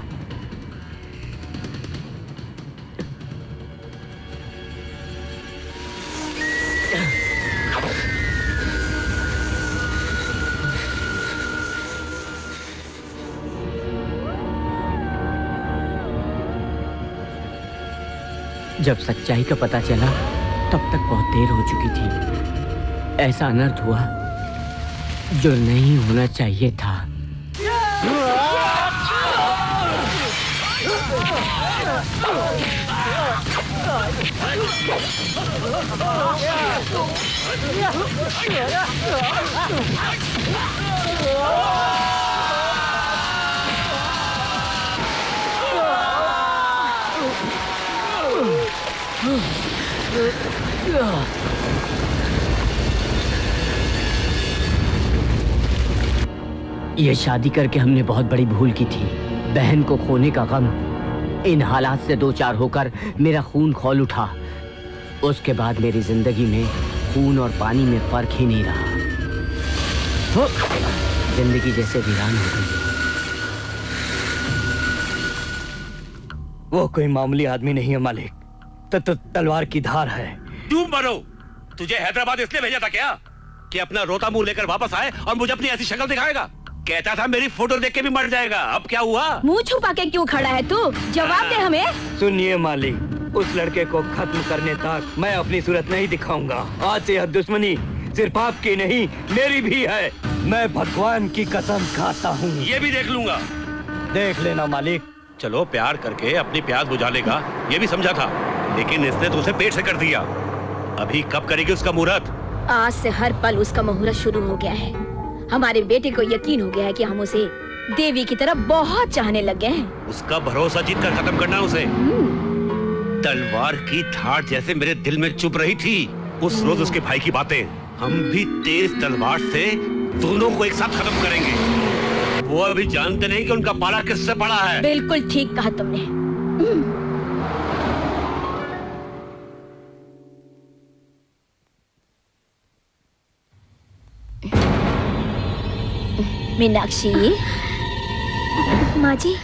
जब सच्चाई का पता चला तब तक बहुत देर हो चुकी थी। ऐसा अनर्थ हुआ जो नहीं होना चाहिए था। ये शादी करके हमने बहुत बड़ी भूल की थी। बहन को खोने का गम, इन हालात से दो चार होकर मेरा खून खौल उठा। उसके बाद मेरी जिंदगी में खून और पानी में फर्क ही नहीं रहा। जिंदगी जैसे वीरान हो गई। वो कोई मामूली आदमी नहीं है मालिक, तलवार की धार है। तुम मरो। तुझे हैदराबाद इसलिए भेजा था क्या कि अपना रोता मुंह लेकर वापस आए और मुझे अपनी ऐसी शक्ल दिखाएगा? कहता था मेरी फोटो देख के भी मर जाएगा। अब क्या हुआ? मुंह छुपा के क्यों खड़ा है तू? जवाब दे हमें। सुनिए मालिक, उस लड़के को खत्म करने तक मैं अपनी सूरत नहीं दिखाऊंगा। आज से यह दुश्मनी सिर्फ आपकी नहीं मेरी भी है। मैं भगवान की कसम खाता हूँ। ये भी देख लूंगा। देख लेना मालिक। चलो प्यार करके अपनी प्यास बुझा लेगा ये भी समझा था, लेकिन इसने तो उसे पेट से कर दिया। अभी कब करेगी उसका मुहूर्त? आज से हर पल उसका मुहूर्त शुरू हो गया है। हमारे बेटे को यकीन हो गया है कि हम उसे देवी की तरफ बहुत चाहने लग गए हैं। उसका भरोसा जीत कर खत्म करना उसे। तलवार की धार जैसे मेरे दिल में चुभ रही थी उस रोज उसके भाई की बातें। हम भी तेज तलवार से दोनों को एक साथ खत्म करेंगे। वो अभी जानते नहीं कि उनका पाला किससे पड़ा है। बिल्कुल ठीक कहा तुमने। मीनाक्षी। माँ जी।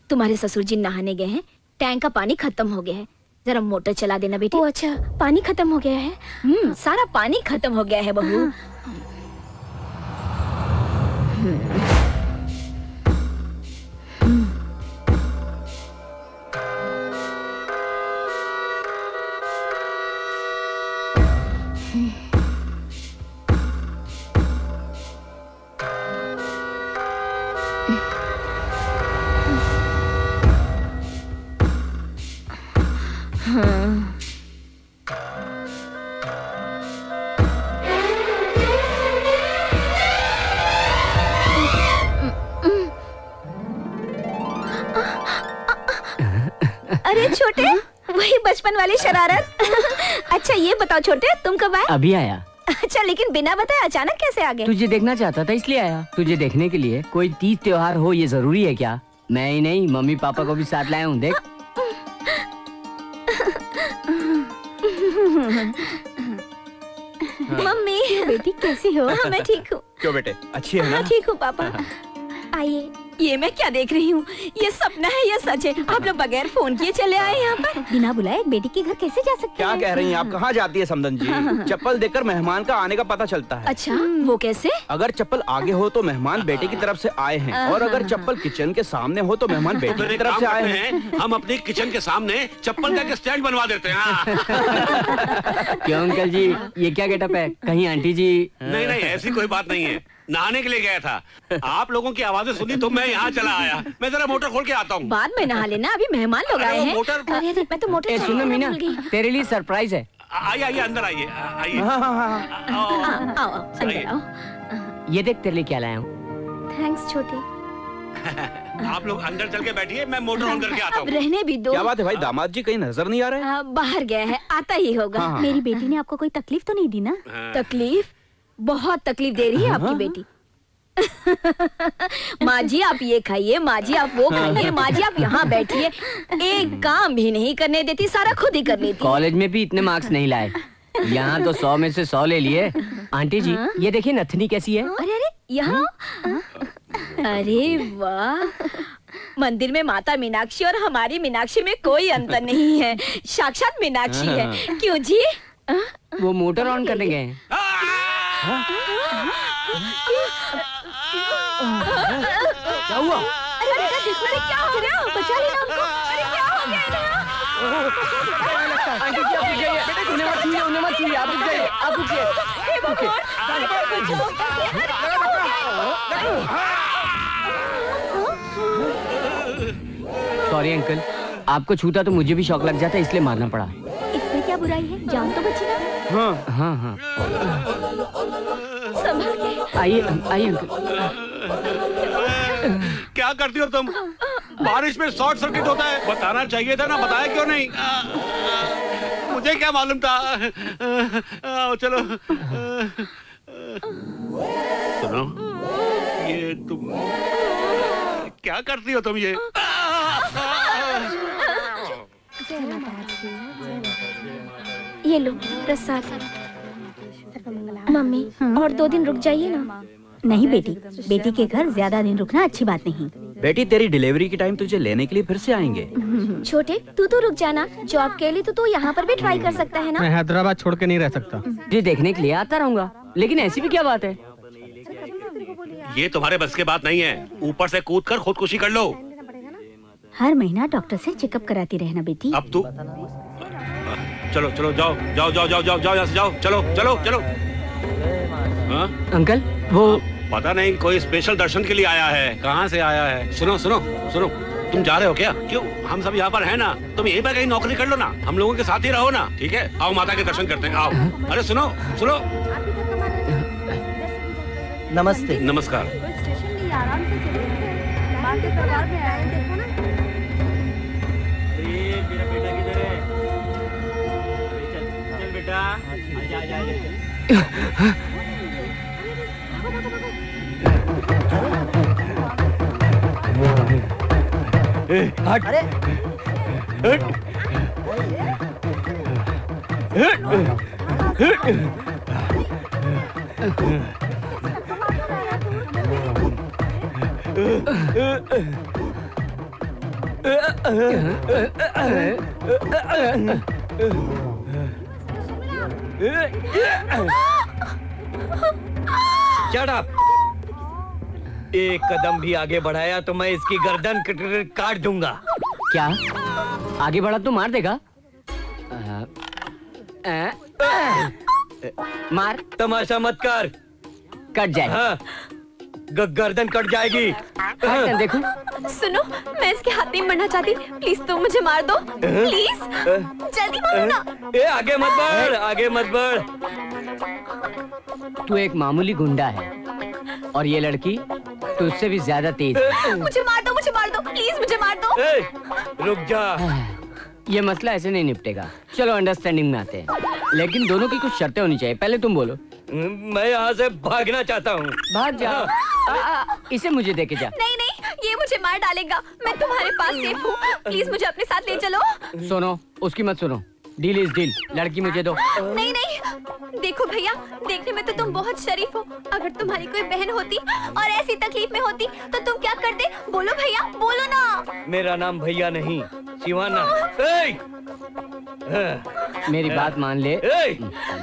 तुम्हारे ससुर जी नहाने गए हैं। टैंक का पानी खत्म हो गया है, जरा मोटर चला देना बेटी। ओ अच्छा, पानी खत्म हो गया है? सारा पानी खत्म हो गया है बहू। अरे छोटे, वही बचपन वाली शरारत। अच्छा ये बताओ छोटे, तुम कब आए? अभी आया। अच्छा, लेकिन बिना बताए अचानक कैसे आ गए? तुझे देखना चाहता था इसलिए आया। तुझे देखने के लिए कोई तीज त्योहार हो ये जरूरी है क्या? मैं ही नहीं, मम्मी पापा को भी साथ लाया हूँ। देख। मम्मी। बेटी कैसी हो? हाँ, मैं ठीक हूँ। क्यों बेटे, अच्छी है ना? ठीक हूँ पापा। आइए। ये मैं क्या देख रही हूँ? ये सपना है या सच है? आप लोग बगैर फोन किए चले आए यहाँ पर? बिना बुलाए एक बेटी के घर कैसे जा सकते क्या हैं? कह रही हैं आप? कहाँ जाती है समदन जी? चप्पल देखकर मेहमान का आने का पता चलता है। अच्छा, वो कैसे? अगर चप्पल आगे हो तो मेहमान बेटे की तरफ से आए हैं, और अगर चप्पल किचन के सामने हो तो मेहमान बेटे की तरफ से आए हैं। हम अपने किचन के सामने चप्पल का स्टैंड बनवा देते हैं। क्यों अंकल जी, ये क्या गेटअप है? कहीं आंटी जी? नहीं नहीं, ऐसी कोई बात नहीं है। नहाने के लिए गया था, आप लोगों की आवाजें सुनी तो मैं यहाँ चला आया। मैं जरा मोटर खोल के आता हूँ। बाद में नहा लेना, अभी मेहमान लोग आए हैं। अरे मैं तो मोटर सुनो मीना, तेरे लिए सरप्राइज है। आइए आइए, अंदर आइए आइए। आओ अंदर आओ। ये देख तेरे लिए क्या लाया हूँ। थैंक्स छोटे। आप लोग अंदर चल के बैठिए, मैं मोटर ऑन करके आता हूँ। रहने भी दो। क्या बात है भाई, दामाद जी कहीं नजर नहीं आ रहे? बाहर गया है, आता ही होगा। मेरी बेटी ने आपको कोई तकलीफ तो नहीं दी ना? तकलीफ? बहुत तकलीफ दे रही है आपकी बेटी। माँ जी आप ये खाइए, माँ जी आप वो खाइए, माँ जी आप यहाँ बैठिए। एक काम भी नहीं करने देती, सारा खुद ही कर लेती। कॉलेज में भी इतने मार्क्स नहीं लाए, यहाँ तो 100 में से 100 ले लिए। आंटी जी ये देखिए नथनी कैसी है? अरे अरे यहाँ, अरे वाह, मंदिर में माता मीनाक्षी और हमारी मीनाक्षी में कोई अंतर नहीं है, साक्षात मीनाक्षी है। क्यों जी? वो मोटर ऑन करने गए हैं। क्या हुआ? अरे बेटा देखो, अरे क्या हो गया? बचा लेना हमको। अरे क्या हो गया इन्हें? आंटी जी आप रुक जाइए। बेटा उन्हें मत छूइए, उन्हें मत छूइए। आप रुक जाइए, आप रुकिए। सॉरी अंकल, आपको छूता तो मुझे भी शौक लग जाता, इसलिए मारना पड़ा। इसमें क्या बुराई है? जान तो बची ना। हाँ हाँ हाँ। संभल के। आइए आइए अंकल। क्या करती हो तुम? बारिश में शॉर्ट सर्किट होता है, बताना चाहिए था ना, बताया क्यों नहीं? मुझे क्या मालूम था? आओ चलो। सुनो, ये तुम क्या करती हो तुम ये? ये लो प्रसाद। मम्मी और 2 दिन रुक जाइए ना। नहीं बेटी, बेटी के घर ज्यादा दिन रुकना अच्छी बात नहीं। बेटी तेरी डिलीवरी के टाइम तुझे लेने के लिए फिर से आएंगे। छोटे तू तो रुक जाना, जॉब के लिए तो तू यहाँ पर भी ट्राई कर सकता है ना। मैं हैदराबाद छोड़ के नहीं रह सकता। जी देखने के लिए आता रहूंगा, लेकिन ऐसी भी क्या बात है? ये तुम्हारे बस की बात नहीं है, ऊपर से कूद कर खुदकुशी कर लो। हर महीना डॉक्टर से चेकअप कराती रहना बेटी। अब तू चलो चलो जाओ जाओ जाओ जाओ जाओ जाओ यहाँ से जाओ, चलो चलो चलो। हाँ? अंकल वो पता नहीं कोई स्पेशल दर्शन के लिए आया है, कहाँ से आया है। सुनो सुनो सुनो, तुम जा रहे हो क्या? क्यों? हम सब यहाँ पर हैं ना, तुम यहीं पर कहीं नौकरी कर लो ना, हम लोगों के साथ ही रहो ना, ठीक है? आओ माता के दर्शन करते हैं, आओ। अरे सुनो सुनो। नमस्ते। नमस्कार। मेरा बेटा किधर है? चल बेटा, आजा आजा आजा। हट। अरे Shut up! एक कदम भी आगे बढ़ाया तो मैं इसकी गर्दन काट दूंगा। क्या? आगे बढ़ा तो मार देगा? मार। तमाशा मत कर। कट जाए। हाँ, गर्दन कट जाएगी। देखो। सुनो, मैं इसके हाथ नहीं मरना चाहती, प्लीज तुम मुझे मार दो, प्लीज जल्दी मारो ना। ए आगे मत बढ़, आगे मत बढ़। तू एक मामूली गुंडा है और ये लड़की तो उससे भी ज्यादा तेज है। मुझे मार दो, प्लीज मुझे मार दो। रुक जा। ये मसला ऐसे नहीं निपटेगा, चलो अंडरस्टैंडिंग में आते हैं, लेकिन दोनों की कुछ शर्तें होनी चाहिए। पहले तुम बोलो। मैं यहाँ से भागना चाहता हूँ। भाग जा। इसे मुझे देके जा। नहीं नहीं, ये मुझे मार डालेगा, मैं तुम्हारे पास सेफ हूँ, प्लीज मुझे अपने साथ ले चलो। सुनो, उसकी मत सुनो, डील इज डील, लड़की मुझे दो। नहीं नहीं, देखो भैया, देखने में तो तुम बहुत शरीफ हो, अगर तुम्हारी कोई बहन होती और ऐसी तकलीफ में होती तो तुम क्या करते? बोलो भैया, बोलो ना। मेरा नाम भैया नहीं, शिवाना। मेरी बात मान ले।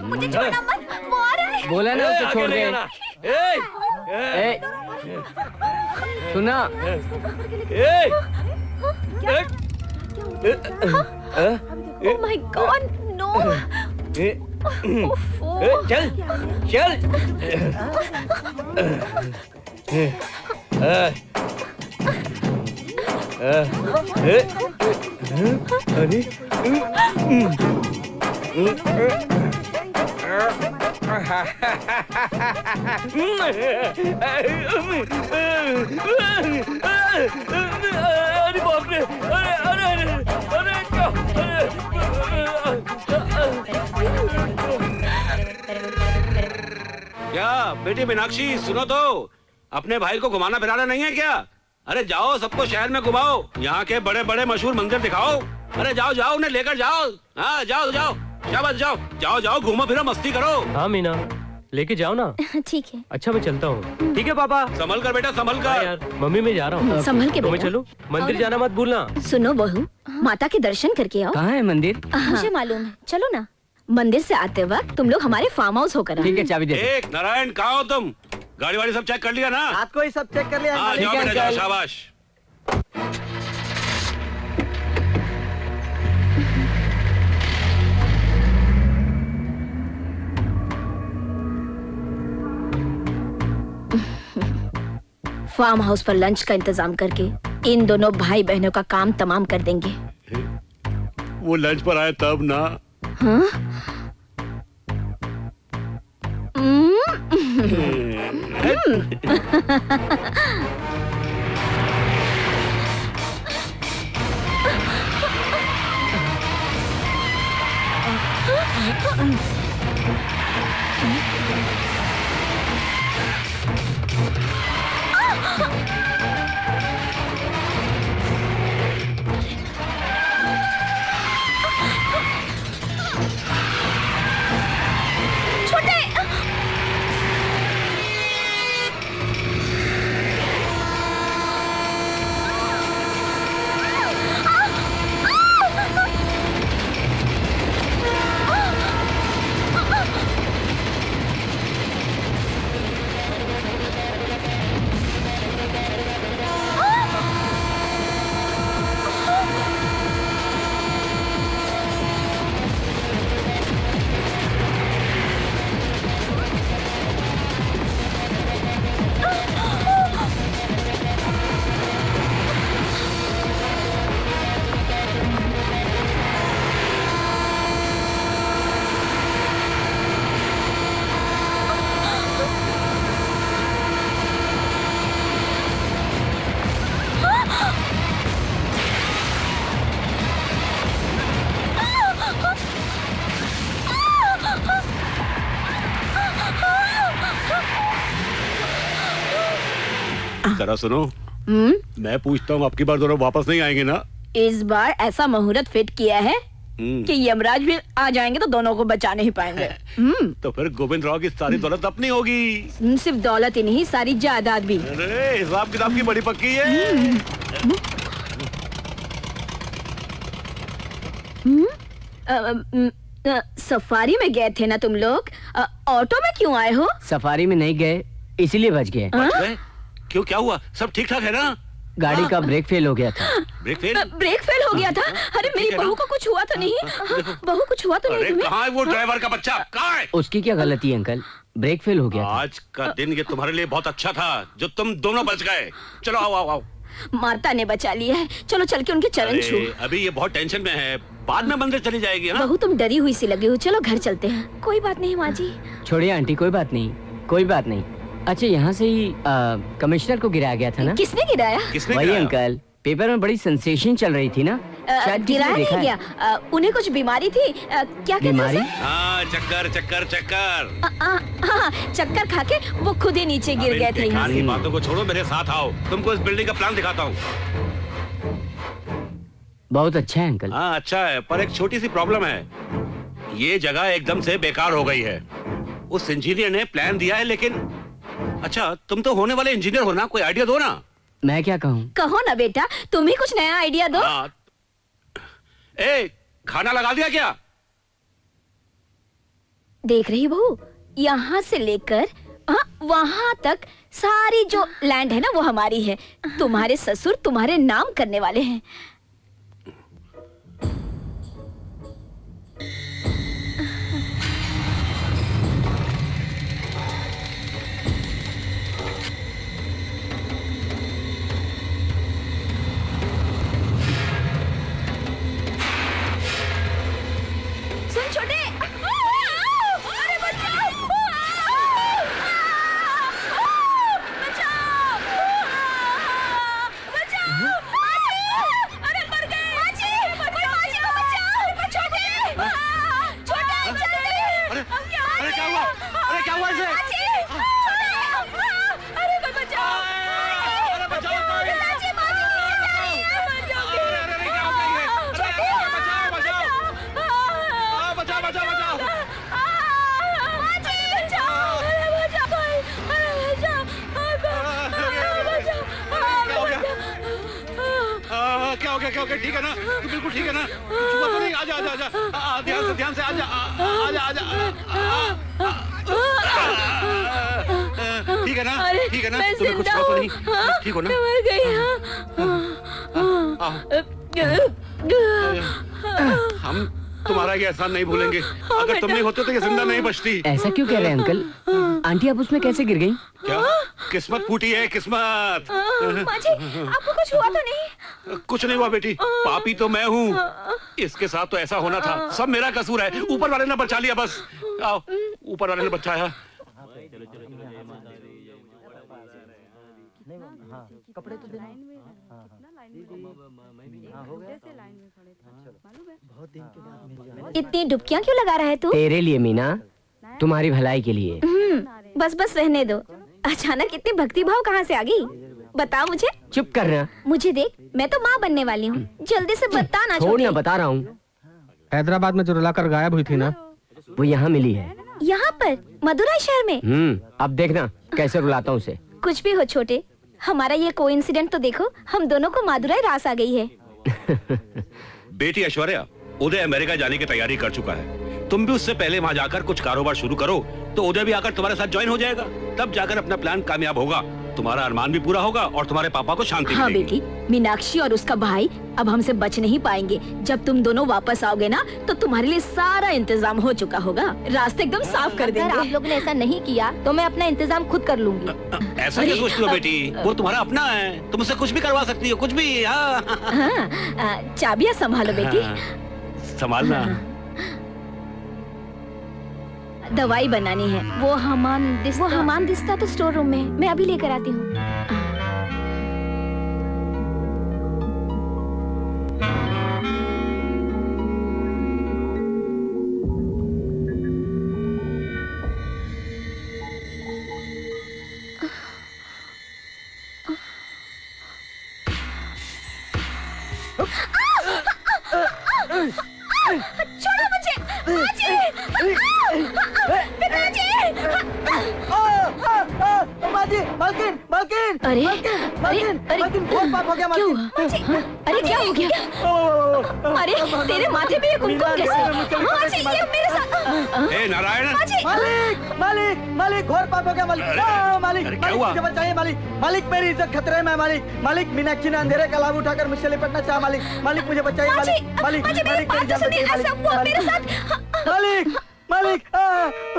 मुझे छोड़ना मत, वो आ रहा है। बोला ना उसे छोड़ दे। सुना? Oh my God, no! चल, चल। अरे अरे बाप रे, अरे अरे अरे अरे क्या बेटी मीनाक्षी, सुनो तो, अपने भाई को घुमाना फिराना नहीं है क्या? अरे जाओ, सबको शहर में घुमाओ, यहाँ के बड़े बड़े मशहूर मंदिर दिखाओ। अरे जाओ जाओ, उन्हें लेकर जाओ। हाँ जाओ जाओ, शाबाश, जाओ जाओ जाओ, घूमो फिरो, मस्ती करो। हाँ मीना, लेके जाओ ना। ठीक है। अच्छा मैं चलता हूँ। ठीक है पापा। संभल कर बेटा, संभल कर। यार मम्मी मैं जा रहा हूँ। संभल के तो मैं बेटा। चलूं? मंदिर जाना मत भूलना। सुनो बहू, माता के दर्शन करके आओ। कहाँ है मंदिर? मुझे मालूम है, चलो ना। मंदिर से आते वक्त तुम लोग हमारे फार्म हाउस होकर ठीक है, चाबी दे। एक नारायण, कहाँ हो तुम? गाड़ी वाड़ी सब चेक कर लिया ना? रात को ही सब चेक कर लिया। हाँ, जाओ बेटा जाओ, शाबाश। फार्म हाउस पर लंच का इंतजाम करके इन दोनों भाई बहनों का काम तमाम कर देंगे। वो लंच पर आए तब ना। हाँ? जरा सुनो, मैं पूछता हूँ आपकी बार दोनों वापस नहीं आएंगे ना? इस बार ऐसा मुहूर्त फिट किया है कि यमराज भी आ जाएंगे तो दोनों को बचा नहीं पाएंगे। तो फिर गोविंद राव की सारी दौलत अपनी होगी। सिर्फ दौलत ही नहीं, सारी जायदाद भी। अरे हिसाब किताब की बड़ी पक्की है। सफारी में गए थे ना तुम लोग? ऑटो में क्यों आए हो? सफारी में नहीं गए, इसीलिए बच गए। क्यों, क्या हुआ? सब ठीक ठाक है ना? गाड़ी का ब्रेक फेल हो गया था। Brake fail? ब्रेक फेल हो गया था? अरे मेरी बहू को कुछ हुआ तो नहीं? बहू कुछ हुआ तो नहीं तुम्हें? कहाँ है वो ड्राइवर का बच्चा? कहाँ है? उसकी क्या गलती है अंकल, ब्रेक फेल हो गया था। आज का दिन ये तुम्हारे लिए बहुत अच्छा था जो तुम दोनों बच गए। चलो आओ आओ आओ। माता ने बचा लिया है, चलो चल के उनके चरण छू। अभी ये बहुत टेंशन में है, बाद में मंदिर चली जाएगी। बहू तुम डरी हुई सी लगी हो, चलो घर चलते हैं। कोई बात नहीं माँ जी। छोड़िए आंटी, कोई बात नहीं, कोई बात नहीं। अच्छा, यहाँ से ही कमिश्नर को गिराया गया था ना? किसने गिराया? वही अंकल, पेपर में बड़ी सेंसेशन चल रही थी ना, शायद गिराया नहीं गया। उन्हें कुछ बीमारी थी। क्या बीमारी? हाँ, चक्कर चक्कर चक्कर। हाँ, चक्कर खा के वो खुद ही नीचे गिर गए थे। यहाँ की बातों को छोड़ो, मेरे साथ आओ, तुमको इस बिल्डिंग का प्लान दिखाता हूँ। बहुत अच्छा है अंकल। हाँ अच्छा है, पर एक छोटी सी प्रॉब्लम है। ये जगह एकदम से बेकार हो गई है। उस इंजीनियर ने प्लान दिया है, लेकिन अच्छा तुम तो होने वाले इंजीनियर हो ना, कोई आइडिया दो ना। मैं क्या कहूँ? कहो ना बेटा, तुम ही कुछ नया आइडिया दो। खाना लगा दिया क्या? देख रही बहू, यहाँ से लेकर वहाँ तक सारी जो लैंड है ना वो हमारी है। तुम्हारे ससुर तुम्हारे नाम करने वाले हैं। क्या हो गया? ठीक है ना? बिल्कुल ठीक है ना? छुआ तो नहीं? आजा आजा आजा, ध्यान से आजा आजा आजा। ठीक है ना? अरे, ठीक है ना? मैं तुम्हें कुछ जिंदा हुआ तो हूँ। नहीं? हाँ, ठीक हो ना? मैं मर गई। हम तुम्हारा ये एहसान नहीं भूलेंगे। अगर तुम नहीं होते तो ये जिंदा नहीं बचती। ऐसा क्यों कह रहे हैं अंकल? आंटी आप उसमें कैसे गिर गई? क्या किस्मत फूटी है, किस्मत। माँ जी, आपको कुछ हुआ तो नहीं? कुछ नहीं हुआ बेटी, पापी तो मैं हूँ। इसके साथ तो ऐसा होना था, सब मेरा कसूर है। ऊपर वाले ने बचा लिया बस। आओ, ऊपर वाले ने बचाया। कपड़े तो इतनी डुबकियाँ क्यों लगा रहा है तू? तेरे लिए मीना, तुम्हारी भलाई के लिए। बस बस रहने दो। अचानक इतनी भक्ति भाव कहाँ से आ गई? बता मुझे। चुप करना। मुझे देख, मैं तो माँ बनने वाली हूँ। जल्दी से बता ना। छोड़ ना, बता रहा हूँ। हैदराबाद में जो रुलाकर गायब हुई थी ना, वो यहाँ मिली है। यहाँ पर मदुराई शहर में? अब देखना कैसे रुलाता हूँ उसे। कुछ भी हो छोटे, हमारा ये कोइंसिडेंट तो देखो, हम दोनों को मदुराई रास आ गई है। बेटी ऐश्वर्या, उदय अमेरिका जाने की तैयारी कर चुका है। तुम भी उससे पहले वहाँ जाकर कुछ कारोबार शुरू करो, तो उदय भी आकर तुम्हारे साथ ज्वाइन हो जाएगा। तब जाकर अपना प्लान कामयाब होगा, तुम्हारा अरमान भी पूरा होगा और तुम्हारे पापा को शांति हाँ मिलेगी। बेटी, मीनाक्षी और उसका भाई अब हमसे बच नहीं पाएंगे। जब तुम दोनों वापस आओगे ना, तो तुम्हारे लिए सारा इंतजाम हो चुका होगा। रास्ते एकदम साफ कर देंगे। अगर आप लोगों ने ऐसा नहीं किया तो मैं अपना इंतजाम खुद कर लूंगी। ऐसा क्या सोचती हो बेटी? वो तुम्हारा अपना है, तुम उससे कुछ भी करवा सकती हो, कुछ भी। हाँ, चाबियां संभालो बेटी। संभालना। दवाई बनानी है। वो हमान दिस्ता तो स्टोर रूम में है, मैं अभी लेकर आती हूँ। छोड़ो मुझे, मालकिन, मालकिन, अरे, मालकिन, मालकिन, बहुत पाप हो गया मालकिन। अरे क्या हो गया? अरे तेरे माथे पे ये कुमकुम कैसे? माँ जी, ये मेरे साथ। ए नारायण, मालिक, मालिक, मालिक, घोर पाप हो गया मालिक। मालिक, मालिक, मुझे बचाइए मालिक। मालिक, मेरी इज्जत खतरे में है मालिक। मालिक, मीनाक्षी ने अंधेरे का लाभ उठाकर मुझसे लिपटना चाहा मालिक। मालिक, मुझे बचाइए मालिक। मालिक, मालिक, मेरी जान बचाइए मालिक। मालिक, मालिक,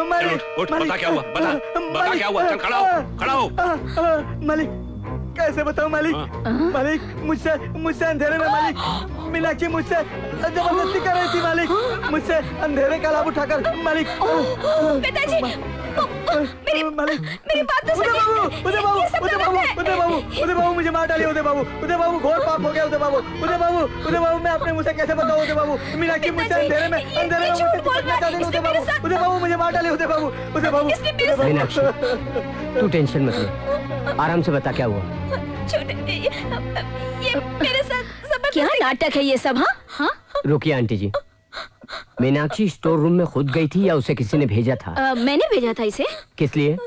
मालिक, उठ, बता क्या हुआ? बता क्या हुआ? चल खड़ा हो, खड़ा हो। मालिक, कैसे बताऊं मालिक? मालिक, मुझसे अंधेरे में मालिक, मीनाक्षी मुझसे जबरदस्ती कर रही थी मालिक, मुझसे अंधेरे का लाभ उठाकर मालिक। पिताजी, मेरी बात तो सुनिए। उदय बाबू, उदय बाबू, उदय बाबू, उदय बाबू, मुझे मार डालिए उदय बाबू। उदय बाबू, घोर पाप हो गया उदय बाबू। उदय बाबू, उदय बाबू, मैं अपने मुंह से कैसे बताऊं उदय बाबू? मीनाक्षी मुझसे अंधेरे में मुझसे चिपकना चाहती थी उदय बाबू। उदय बाबू, मुझे मार डालिए उदय बाबू। उदय बाबू, मीनाक्षी, तू टेंशन मत ले, आराम से बता क्या हुआ। छोटे, ये मेरे साथ क्या नाटक है ये सब? हाँ, रुकिए आंटी जी, मीनाक्षी स्टोर रूम में खुद गई थी या उसे किसी ने भेजा था? मैंने भेजा था इसे। किस लिए?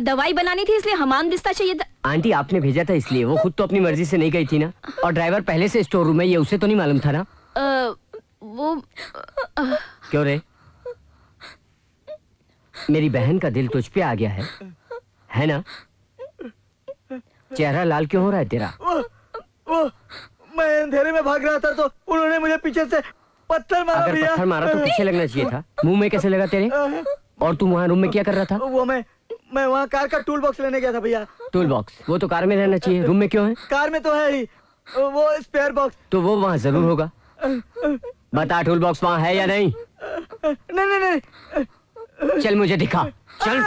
दवाई बनानी थी, इसलिए हमाम दिस्ता चाहिए था। आंटी, आपने भेजा था इसलिए, वो खुद तो अपनी मर्जी से नहीं गई थी ना। और ड्राइवर पहले से स्टोर रूम में, ये उसे तो नहीं मालूम था ना? वो क्यों रे? मेरी बहन का दिल तुझ पे आ गया है ना? चेहरा लाल क्यों हो रहा है तेरा? वो मैं अंधेरे में भाग रहा था तो उन्होंने मुझे पीछे से पत्थर मारा। अगर पत्थर मारा तो पीछे लगना चाहिए था, मुंह में कैसे लगा तेरे? और तू वहाँ रूम में क्या कर रहा था? वो मैं वहाँ कार का टूल बॉक्स लेने गया था भैया। Tool box? वो तो कार में रहना चाहिए, रूम में क्यों है? कार में तो है ही, वो स्पेयर बॉक्स। तो वो वहाँ जरूर होगा। बता, टूल बॉक्स वहाँ है या नहीं? नहीं, नहीं। चल मुझे दिखा, चल।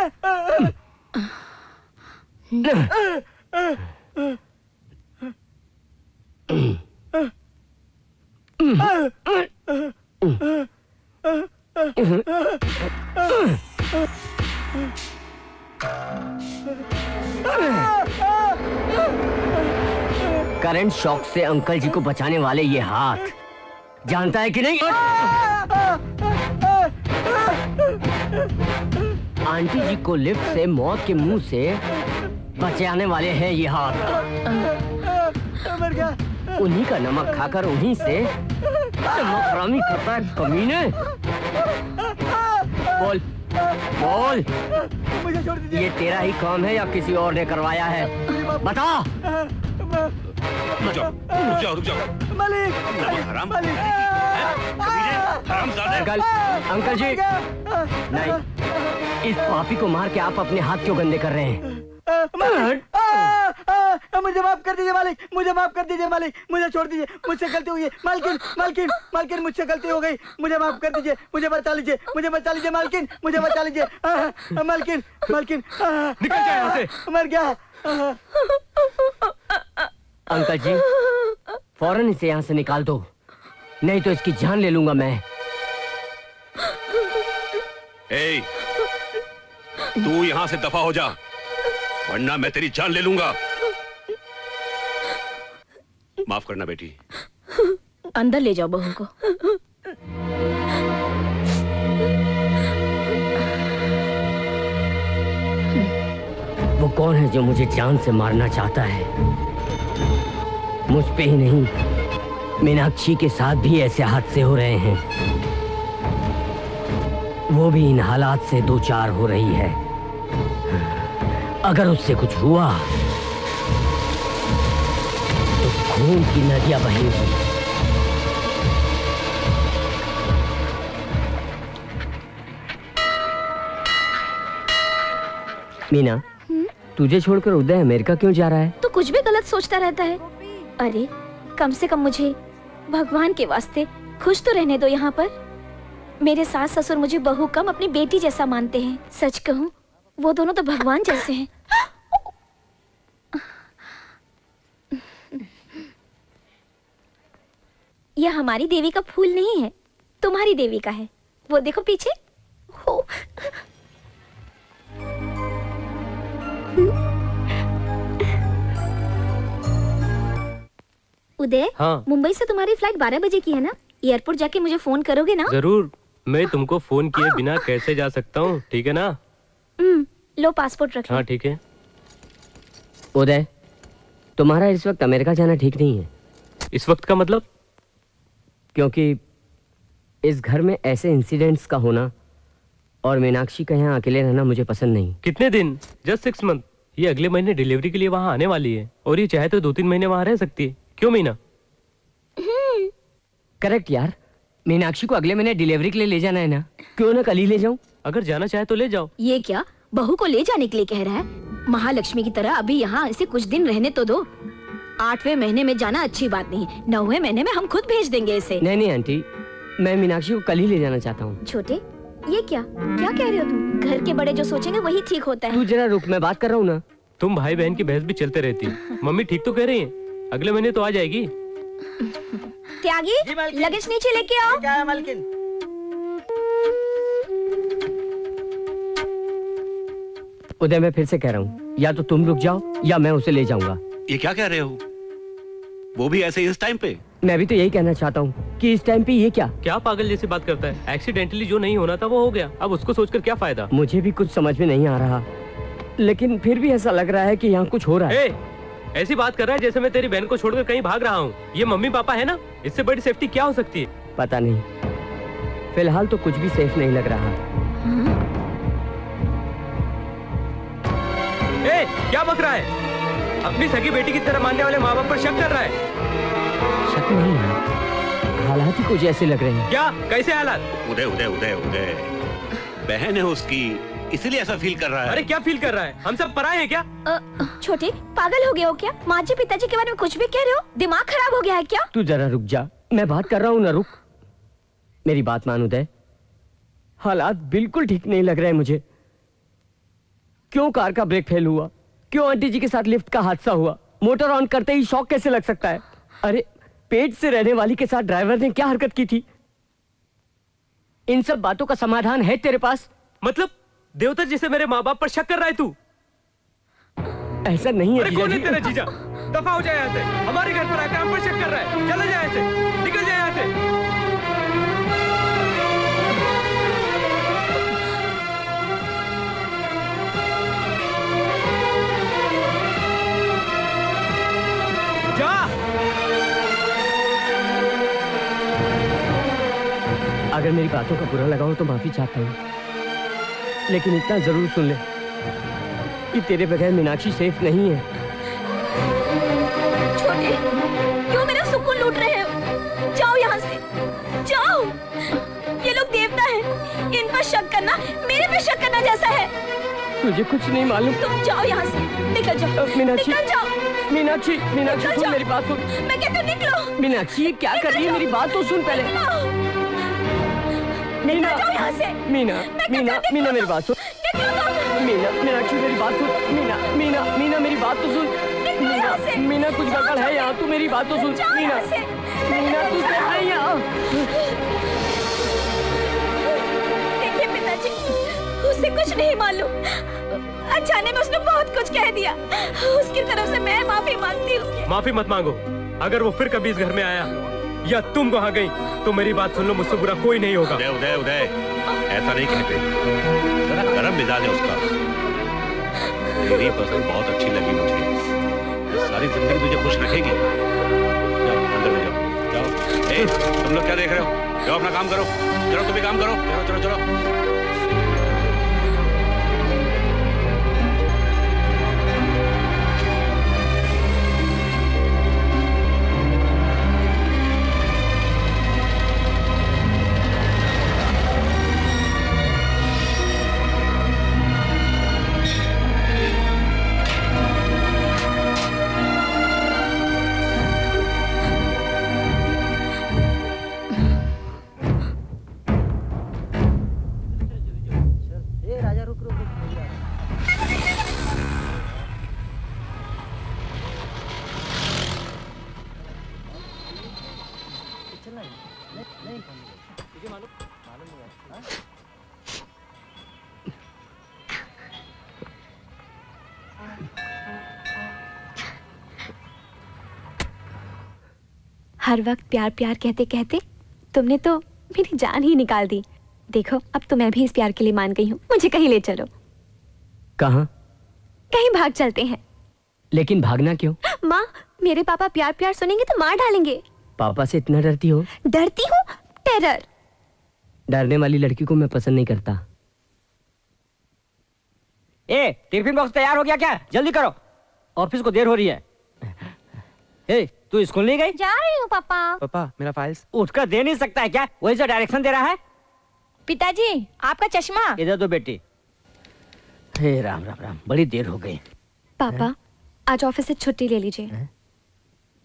करंट शॉक से अंकल जी को बचाने वाले ये हाथ, जानता है कि नहीं? आंटी जी को लिफ्ट से मौत के मुंह से बचाने वाले हैं ये हाथ। उन्हीं का नमक खाकर उन्हीं से नमक हरामी करता है कमीने। बोल, बोल, मुझे छोड़ दीजिए। ये तेरा ही काम है या किसी और ने करवाया है? बता। रुक जाओ, रुक जाओ। मालिक, हराम, अंकल, अंकल जी, नहीं, इस पापी को मार के आप अपने हाथ क्यों गंदे कर रहे हैं? मुझे माफ कर दीजिए मालिक, मुझे माफ कर दीजिए मालिक, मुझे छोड़ दीजिए, मुझसे गलती हुई है। मालकिन, मालकिन, मालकिन, मुझसे गलती हो गई, मुझे माफ कर दीजिए, मुझे बचा लीजिए, मुझे बचा लीजिए मालकिन, मुझे बचा लीजिए। मालकिन, मालकिन, निकल जाए यहाँ से। मर गया। अंकल जी, फौरन इसे यहाँ से निकाल दो, नहीं तो इसकी जान ले लूंगा मैं। ए, तू यहाँ से दफा हो जा, वरना मैं तेरी जान ले लूंगा। माफ करना बेटी। अंदर ले जाओ बहू को। वो कौन है जो मुझे जान से मारना चाहता है? मुझ पे ही नहीं, मीनाक्षी के साथ भी ऐसे हादसे हो रहे हैं। वो भी इन हालात से दो चार हो रही है। अगर उससे कुछ हुआ तो खून की नदियां बहेंगी। मीना, तुझे छोड़कर उदय अमेरिका क्यों जा रहा है? तो कुछ भी गलत सोचता रहता है। अरे कम से कम मुझे भगवान के वास्ते खुश तो रहने दो यहाँ पर। मेरे सास ससुर मुझे बहू कम अपनी बेटी जैसा मानते हैं। सच कहूँ, वो दोनों तो भगवान जैसे हैं। यह हमारी देवी का फूल नहीं है, तुम्हारी देवी का है। वो देखो पीछे। हो। उदय, हाँ। मुंबई से तुम्हारी फ्लाइट 12 बजे की है ना? एयरपोर्ट जाके मुझे फोन करोगे ना? जरूर, मैं तुमको फोन किए बिना कैसे जा सकता हूँ, ठीक है ना? लो पासपोर्ट रख लो। हाँ ठीक है। उदय, तुम्हारा इस वक्त अमेरिका जाना ठीक नहीं है। इस वक्त का मतलब? क्योंकि इस घर में ऐसे इंसिडेंट्स का होना और मीनाक्षी का यहाँ अकेले रहना मुझे पसंद नहीं। कितने दिन? Just 6 month. ये अगले महीने डिलीवरी के लिए वहाँ आने वाली है और ये चाहे तो 2-3 महीने वहाँ रह सकती है। क्यों मीना? करेक्ट यार, मीनाक्षी को अगले महीने डिलीवरी के लिए ले जाना है ना, क्यों ना कल ही ले जाऊं? अगर जाना चाहे तो ले जाओ। ये क्या बहू को ले जाने के लिए कह रहा है? महालक्ष्मी की तरह अभी यहाँ इसे कुछ दिन रहने तो दो। 8वें महीने में जाना अच्छी बात नहीं, 9वें महीने में हम खुद भेज देंगे इसे। नहीं नहीं आंटी, मैं मीनाक्षी को कल ही ले जाना चाहता हूँ। छोटे, ये क्या क्या कह रहे हो तुम? घर के बड़े जो सोचेंगे वही ठीक होता है। तू जरा रुक, मैं बात कर रहा हूँ ना। तुम भाई बहन की बहस भी चलते रहती है। मम्मी ठीक तो कह रही है, अगले महीने तो आ जाएगी। त्यागी, लगेज नीचे लेके आओ। क्या है मालकिन? उदय, मैं फिर से कह रहा हूँ, या तो तुम रुक जाओ या मैं उसे ले जाऊंगा। ये क्या कह रहे हो? वो भी ऐसे इस टाइम पे? मैं भी तो यही कहना चाहता हूँ कि इस टाइम पे ये क्या? क्या पागल जैसी बात करता है? एक्सीडेंटली जो नहीं होना था वो हो गया, अब उसको सोचकर क्या फायदा? मुझे भी कुछ समझ में नहीं आ रहा, लेकिन फिर भी ऐसा लग रहा है कि यहाँ कुछ हो रहा है। ऐसी बात कर रहा है जैसे मैं तेरी बहन को छोड़कर कहीं भाग रहा हूँ। ये मम्मी पापा है ना, इससे बड़ी सेफ्टी क्या हो सकती है? पता नहीं, फिलहाल तो कुछ भी सेफ नहीं लग रहा। क्या बक रहा है? अपनी सगी बेटी की तरह मानने वाले माँ बाप पर शक कर रहा है। शक नहीं है, हालात ही कुछ ऐसे लग रहे हैं। क्या? कैसे हालात? उदय उदय उदय उदय, बहन है उसकी, इसीलिए ऐसा फील कर रहा है। अरे क्या फील कर रहा है? हम सब पराए हैं क्या? छोटे, पागल हो गए हो क्या? माँ जी पिताजी के बारे में कुछ भी कह रहे हो? दिमाग खराब हो गया है क्या? तू जरा रुक जा, मैं बात कर रहा हूँ ना। रुक, मेरी बात मान उदय, हालात बिल्कुल ठीक नहीं लग रहे हैं मुझे। क्यों कार का ब्रेक फेल हुआ? क्यों आंटी जी के साथ लिफ्ट का हादसा हुआ? मोटर ऑन करते ही शॉक कैसे लग सकता है? अरे पेट से रहने वाली के साथ ड्राइवर ने क्या हरकत की थी? इन सब बातों का समाधान है तेरे पास? मतलब देवता जिसे मेरे माँ बाप पर शक कर रहा है तू? ऐसा नहीं है। अरे कौन है तेरा जीजा? दफा हो जाए यहाँ से। हमारे घर पर आकर हम पर शक कर रहा है। चला जाए यहाँ से, निकल जाए यहाँ से। जा। अगर मेरी बातों का बुरा लगा हो तो माफी चाहता हूँ, लेकिन इतना जरूर सुन ले कि तेरे बगैर मीनाक्षी सेफ नहीं है। छोटे, क्यों मेरा सुकून लूट रहे हो? जाओ यहाँ से, जाओ। ये लोग देवता हैं, इन पर शक करना मेरे पे शक करना जैसा है। तुझे कुछ नहीं मालूम। तुम जाओ यहाँ से, निकल जाओ। मीनाक्षी, निकल जाओ। मीनाक्षी, मीनाक्षी सुन मेरी बात सुन। मैं कहती हूँ निकलो। मीनाक्षी क्या कर रही है? मेरी बात तो सुन पहले। मीना, जाओ यहाँ से। मीना, मीना, मीना मेरी बात सुन। मीना, मीनाक्षी मेरी बात सुन। मीना, मीना, मीना मेरी बात तो सुन। मीना, मीना कुछ गड़बड़ है यहाँ, तू मेरी बात तो सुन। मीना, मीना तू क्या है यहाँ? देखिए पिताजी, उसे कुछ नहीं मालूम। अचानक उसने बहुत कुछ कह दिया। उसकी तरफ से मैं माफी मांगती हूँ। माफी मत मांगो। अगर वो फिर कभी इस घर में आया या तुम वहाँ गई तो मेरी बात सुन लो, मुझसे बुरा कोई नहीं होगा। उदय, उदय, उदय, ऐसा नहीं कहते। जरा गरम मिजाज है उसका। तेरी पसंद बहुत अच्छी लगी मुझे। सारी जिंदगी तुझे खुश रखेगी। जाओ अंदर में जाओ, जाओ। ए, तुम लोग क्या देख रहे हो? जाओ अपना काम करो। चलो तुम भी काम करो। चलो चलो चलो। हर वक्त प्यार प्यार कहते कहते तुमने तो मेरी जान ही निकाल दी। देखो अब तो मैं भी इस प्यार के लिए मान गई हूँ। मुझे कहीं ले चलो। कहाँ? कहीं भाग चलते हैं। लेकिन भागना क्यों? माँ, मेरे पापा प्यार प्यार सुनेंगे तो मार डालेंगे। पापा से इतना डरती हो? डरती हूँ? टेरर। डरने वाली लड़की को मैं पसंद नहीं करता। ए, टिफिन बॉक्स तैयार हो गया क्या? जल्दी करो, ऑफिस को देर हो रही है। ए, तू स्कूल नहीं गई? जा रही हूँ पापा। पापा मेरा फाइल्स। उठकर दे नहीं सकता है क्या? वही जो डायरेक्शन दे रहा है। पिताजी, आपका चश्मा। इधर दो बेटी। हे राम राम राम, बड़ी देर हो गई। पापा, आज ऑफिस से छुट्टी ले लीजिए।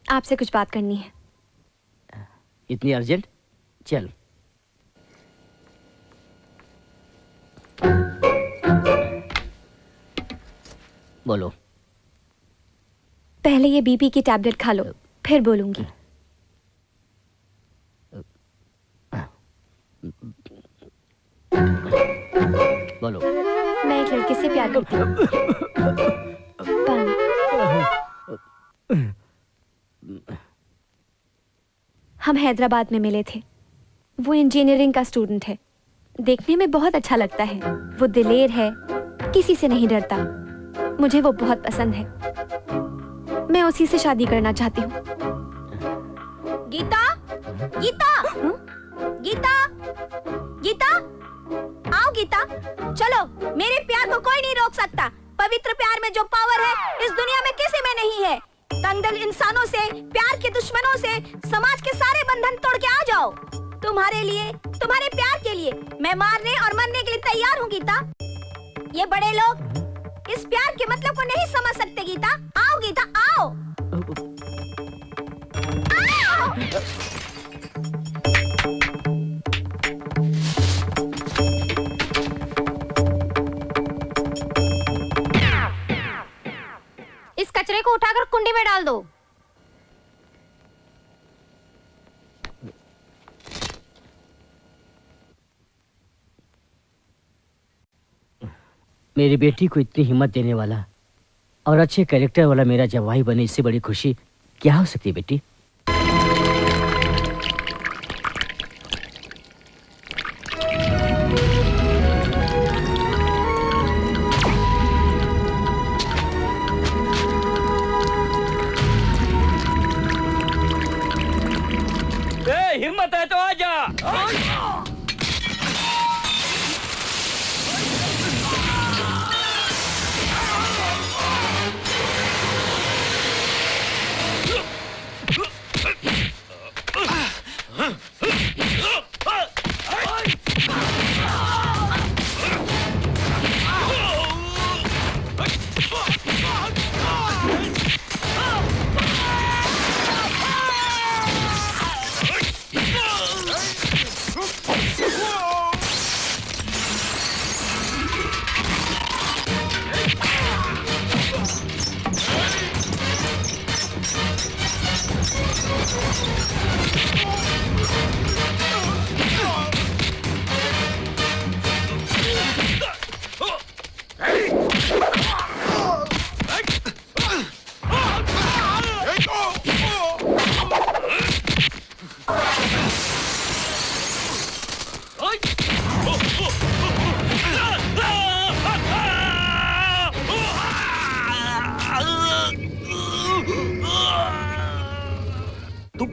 आपसे कुछ बात करनी है। इतनी अर्जेंट? चल। बोलो। पहले ये बीपी की टैबलेट खा लो, फिर बोलूंगी। बोलो। मैं एक लड़के से प्यार करती हूँ। हम हैदराबाद में मिले थे। वो इंजीनियरिंग का स्टूडेंट है। देखने में बहुत अच्छा लगता है। वो दिलेर है, किसी से नहीं डरता। मुझे वो बहुत पसंद है। मैं उसी से शादी करना चाहती हूँ। गीता, गीता, गीता, गीता, आओ गीता, चलो। मेरे प्यार को कोई नहीं रोक सकता। पवित्र प्यार में जो पावर है इस दुनिया में किसी में नहीं है। तंगदिल इंसानों से, प्यार के दुश्मनों से समाज के सारे बंधन तोड़ के आ जाओ। तुम्हारे लिए, तुम्हारे प्यार के लिए मैं मारने और मरने के लिए तैयार हूँ गीता। ये बड़े लोग इस प्यार के मतलब को नहीं समझ सकते गीता। आओ गीता, आओ, आओ। इस कचरे को उठाकर कुंडी में डाल दो। मेरी बेटी को इतनी हिम्मत देने वाला और अच्छे कैरेक्टर वाला मेरा जवाई बने, इससे बड़ी खुशी क्या हो सकती है बेटी? हिम्मत है तो आजा।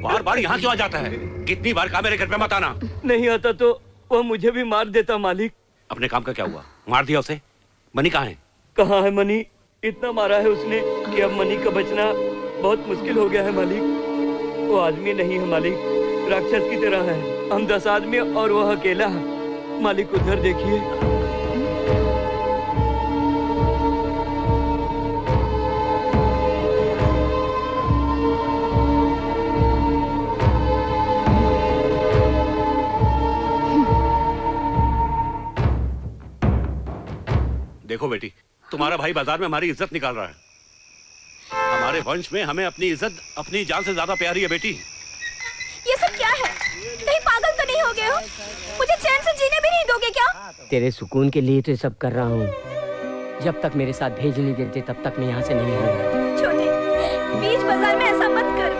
बार बार यहाँ क्यों आ जाता है? कितनी बार कहा मेरे घर पे मत आना। नहीं आता तो वो मुझे भी मार देता मालिक। अपने काम का क्या हुआ? मार दिया उसे? मनी कहाँ है? कहाँ है मनी? इतना मारा है उसने कि अब मनी का बचना बहुत मुश्किल हो गया है मालिक। वो आदमी नहीं है मालिक, राक्षस की तरह है। हम 10 आदमी और वह अकेला है मालिक। उधर देखिए। देखो बेटी, तुम्हारा भाई बाजार में हमारी इज्जत निकाल रहा है। हमारे वंश में हमें अपनी इज्जत अपनी जान से ज्यादा प्यारी है बेटी। ये सब क्या है? कहीं पागल तो नहीं हो गए हो? मुझे चैन से जीने भी नहीं दोगे क्या? तेरे सुकून के लिए तो ये सब कर रहा हूँ। जब तक मेरे साथ भेज नहीं देते तब तक मैं यहाँ से नहीं हूँ। छोटे, बीच बाजार में ऐसा मत कर।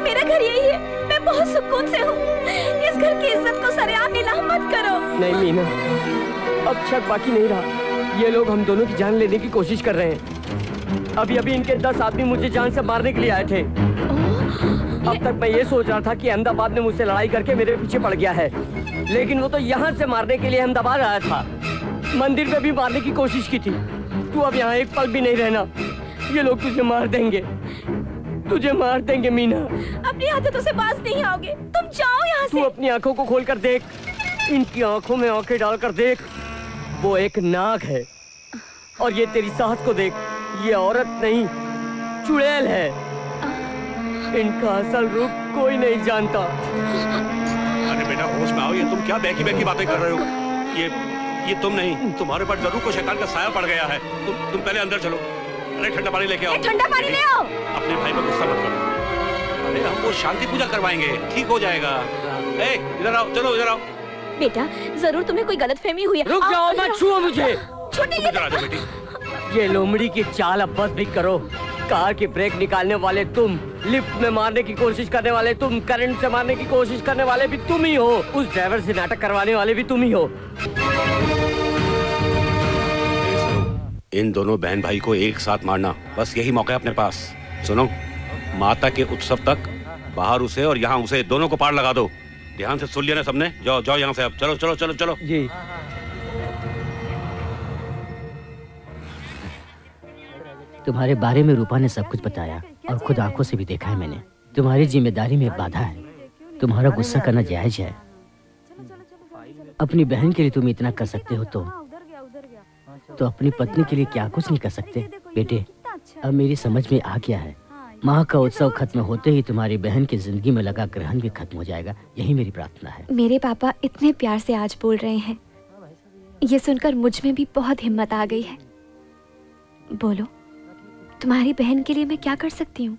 मेरा घर यही है, मैं बहुत सुकून से हूँ। इस घर की इज्जत को सरेआम नीलाम मत करो। नहीं मीना, अब शक बाकी नहीं रहा। ये लोग हम दोनों की जान लेने की कोशिश कर रहे हैं। अभी अभी इनके 10 आदमी मुझे जान से मारने के लिए आए थे। अब तक मैं ये सोच रहा था कि अहमदाबाद में मुझसे लड़ाई करके मेरे पीछे पड़ गया है, लेकिन वो तो यहाँ से मारने के लिए अहमदाबाद आया था। मंदिर में भी मारने की कोशिश की थी। तू अब यहाँ एक पल भी नहीं रहना। ये लोग तुझे मार देंगे, तुझे मार देंगे मीना। अपनी आदतों से बाज नहीं आओगे। तुम जाओ यहाँ से। तू अपनी आंखों को खोल कर देख, इनकी आंखों में आंखें डालकर देख। वो एक नाग है और ये तेरी सास को देख, ये औरत नहीं चुड़ैल है। इनका असल रूप कोई नहीं जानता। अरे बेटा होश में आओ, ये तुम क्या बहकी बहकी बातें कर रहे हो? ये तुम नहीं, तुम्हारे पर जरूर कोई शैतान का साया पड़ गया है। तुम पहले अंदर चलो। अरे ठंडा पानी लेके आओ। ठंडा पानी ले आओ। अपने भाई पर गुस्सा मत करो। अरे हम वो शांति पूजा करवाएंगे, ठीक हो जाएगा। इधर आओ, चलो इधर आओ। बेटा, जरूर तुम्हें कोई गलतफहमी हुई है। रुक जाओ, मत छुओ मुझे। छोटे, ये लोमड़ी की चाल अब बस भी करो। कार की ब्रेक निकालने वाले तुम, लिफ्ट में मारने की कोशिश करने वाले तुम, करंट से मारने की कोशिश करने वाले भी तुम ही हो, उस ड्राइवर से नाटक करवाने वाले भी तुम ही हो। इन दोनों बहन भाई को एक साथ मारना, बस यही मौका है अपने पास। सुनो, माता के उत्सव तक बाहर उसे और यहाँ उसे दोनों को पार लगा दो। ध्यान से सुन लिया ना सबने? जाओ जाओ यहाँ से अब। चलो चलो चलो चलो जी। तुम्हारे बारे में रूपा ने सब कुछ बताया और खुद आंखों से भी देखा है मैंने। तुम्हारी जिम्मेदारी में बाधा है। तुम्हारा गुस्सा करना जायज है। अपनी बहन के लिए तुम इतना कर सकते हो तो अपनी पत्नी के लिए क्या कुछ नहीं कर सकते? बेटे, अब मेरी समझ में आ गया है। माँ का उत्सव खत्म होते ही तुम्हारी बहन की जिंदगी में लगा ग्रहण भी खत्म हो जाएगा। यही मेरी प्रार्थना है। मेरे पापा इतने प्यार से आज बोल रहे हैं, ये सुनकर मुझ में भी बहुत हिम्मत आ गई है। बोलो, तुम्हारी बहन के लिए मैं क्या कर सकती हूँ?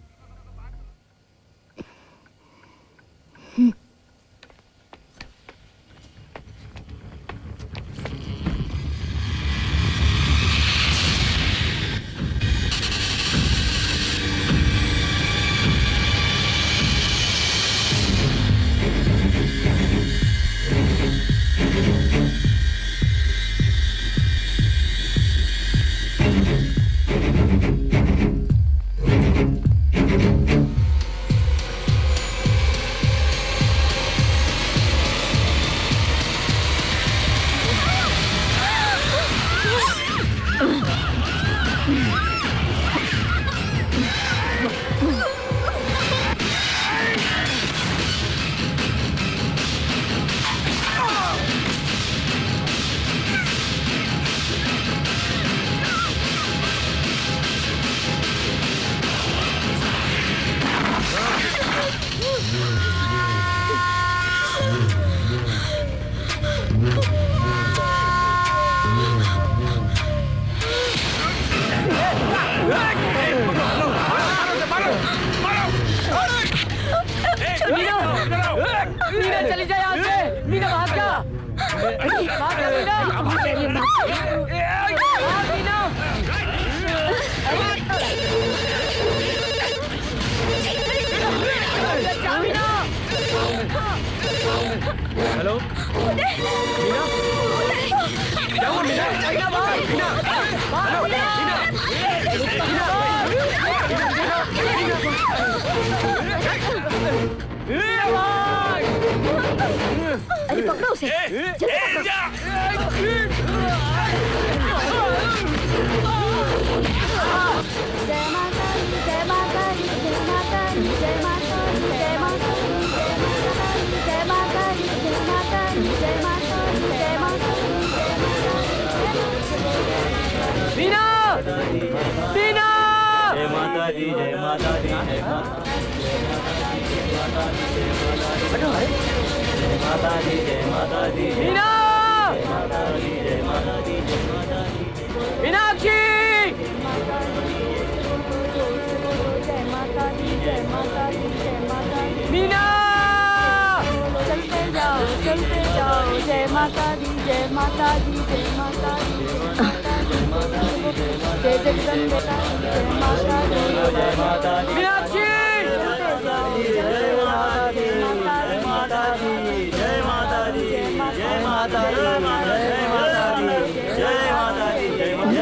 मीना चली जा यहाँ से। मीना भाग जा। भाग जा मीना। भाग मीना। हेलो मीना, क्या हुआ मीना? मीना भाग, मीना भाग, मीना, मीना, मीना, मीना, मीना, मीना, पकड़ो उसे जल्दी पकड़ो। जय माता दी, जय माता दी, जय माता दी, जय माता दी, जय माता दी, जय माता दी, जय माता दी, जय माता दी, जय माता दी, जय माता दी। मीना, मीना, जय माता दी, जय माता दी, जय माता दी, जय माता दी, मीना, मीनाक्षी, मीना, चलते जाओ जय माता दी, जय माता दी, जय माता दी, जय जगदम्बे जय माता दी, जय माता दी, मीनाक्षी, जय माता दी, जय माता दी, जय माता दी, जय माता दी, जय माता दी, जय माता दी, जय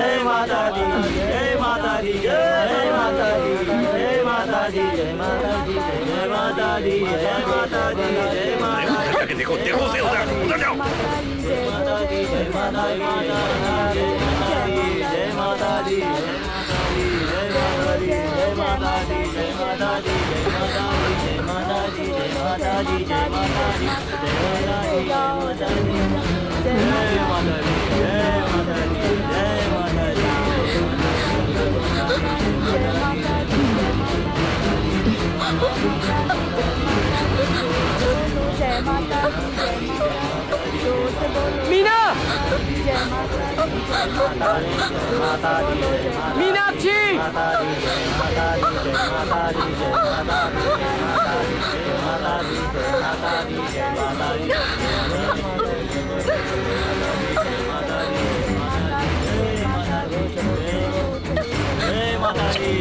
माता दी, जय माता दी, जय माता दी, जय माता दी, जय माता दी, जय माता दी, जय माता दी, जय माता दी। देखो देखो उसे, उधर उधर जाओ। जय माता दी, जय माता दी, जय माता दी, जय माता दी, जय माता दी, जय माता दी, जय माता दी, जय माता दी, जय माता दी, जय माता दी, जय माता दी, जय माता दी, मीना, मीनाक्षी,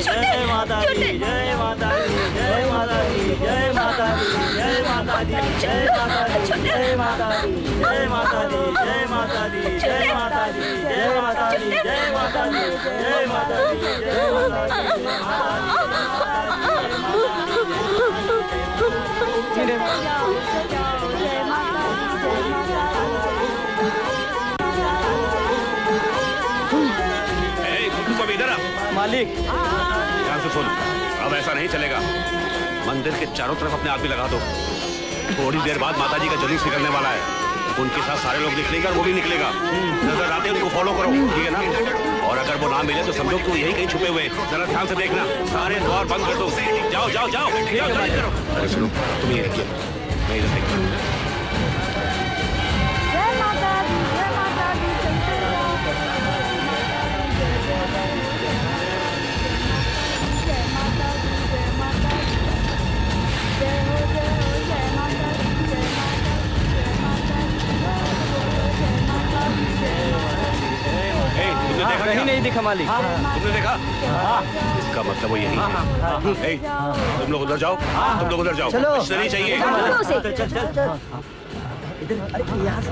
जय माता दी, जय माता दी, जय माता दी, जय माता दी, जय माता दी, जय माता दी, जय माता दी, जय माता दी, जय माता दी, जय माता दी, जय माता दी, जय माता दी, जय माता दी, जय माता तुम इधर आ। मालिक, ध्यान से सुन, अब ऐसा नहीं चलेगा। मंदिर के चारों तरफ अपने आदमी लगा दो। थोड़ी देर बाद माता जी का जुलूस निकलने वाला है, उनके साथ सारे लोग निकलेगा और वो भी निकलेगा। नजर आते उनको फॉलो करो, ठीक है ना? और अगर वो ना मिले तो समझो कि यही कहीं छुपे हुए। जरा ध्यान से देखना, सारे द्वार बंद कर दो। जाओ जाओ जाओ, अरे सुनो, तुम ये रखिए, मैं इधर देखता हूँ। जय माता दी, जय माता दी, चलते जाओ जय माता दी, जय माता दी, जय हो जय माता दी, जय माता दी, जय माता दी, जय माता दी, जय माता दी। तुमने देखा कहीं नहीं दिखा मालिक। तुमने देखा? इसका मतलब वो यही है। तुम लोग उधर जाओ, तुम लोग उधर जाओ। चलो। कुछ नहीं चाहिए। इधर, अरे यहाँ से।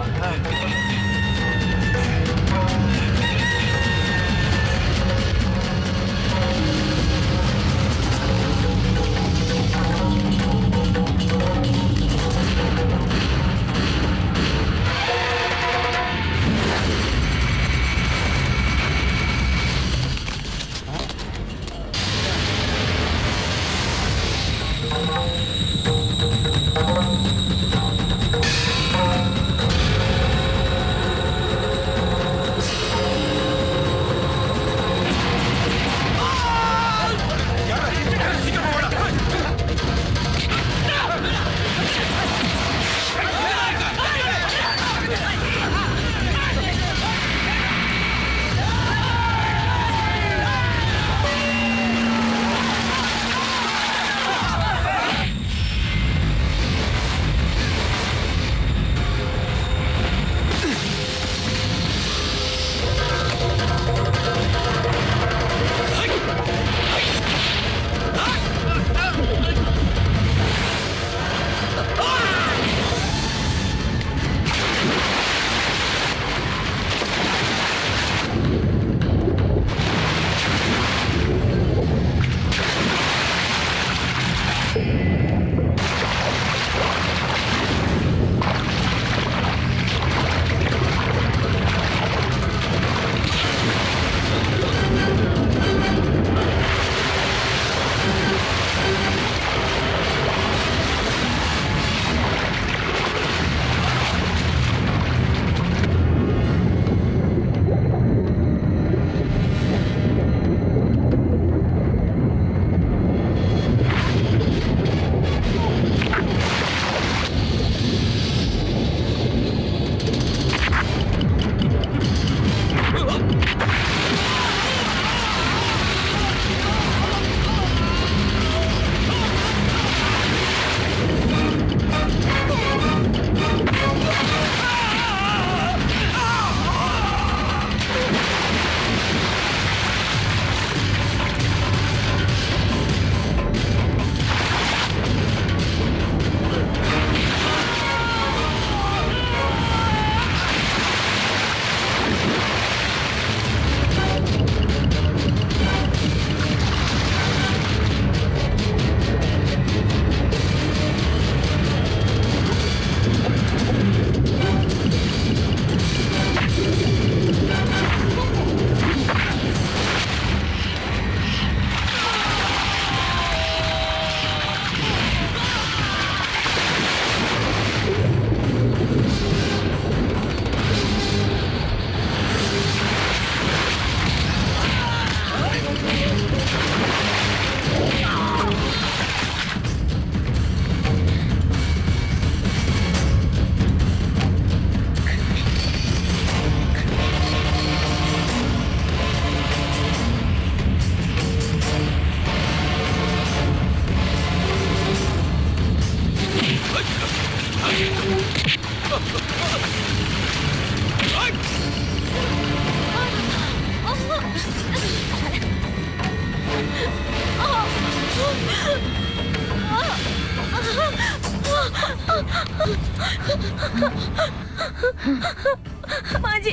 माँ जी,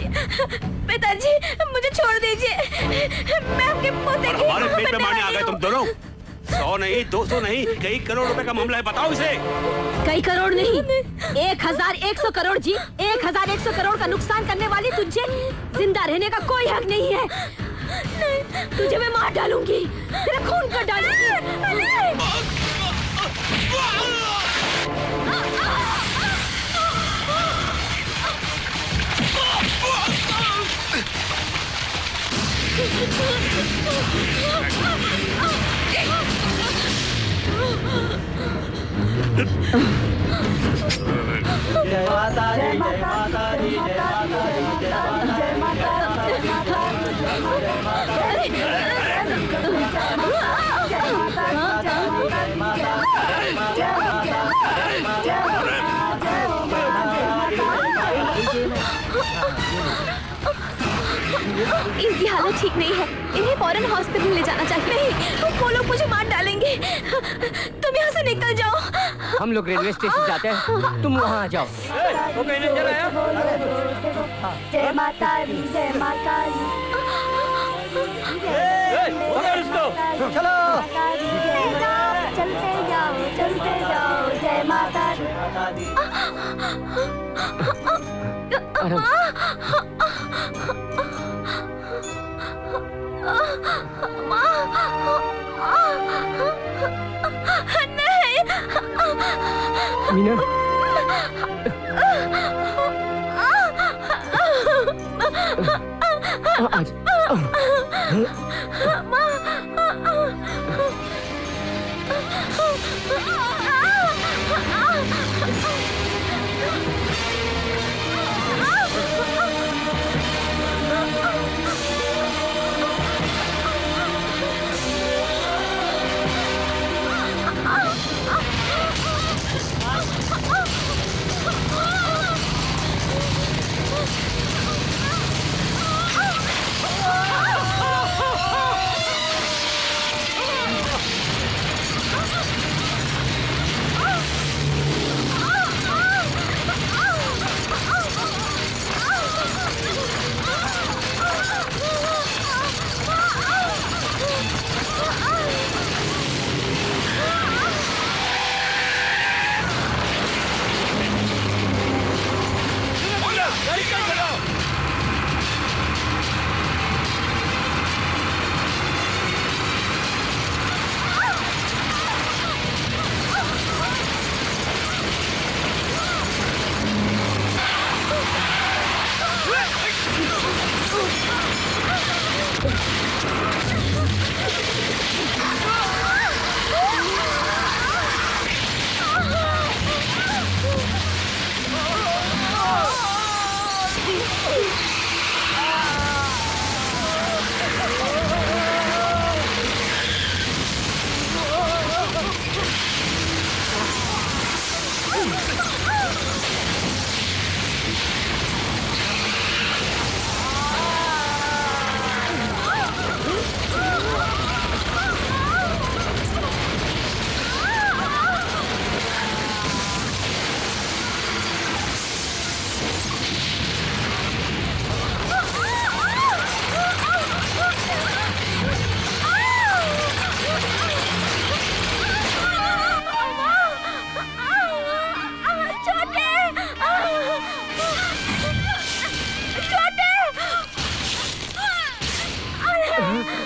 पिताजी, मुझे छोड़ दीजिए। मैं आपके पोते की हमारे पेट पे मारने आ गए तुम दोनों। 100 नहीं, 200 नहीं, कई करोड़ रुपए का मामला है, बताओ इसे। कई करोड़ नहीं, 1100 करोड़ जी। 1100 करोड़ का नुकसान करने वाली तुझे जिंदा रहने का कोई हक नहीं है। तुझे मैं मार डालूंगी, तेरा खून कर डालूंगी। जय माता दी, जय माता दी, जय माता दी, जय माता इनकी हालत ठीक नहीं है, इन्हें फौरन हॉस्पिटल ले जाना चाहिए। नहीं, वो लोग मुझे मार डालेंगे। तुम यहाँ से निकल जाओ। हम लोग रेलवे स्टेशन जाते हैं, तुम वहाँ आ जाओ। वो कहीं नहीं चला है? जय माता दी, जय माता दी। पकड़ इसको। चलो, चलते जाओ, जय माता दी।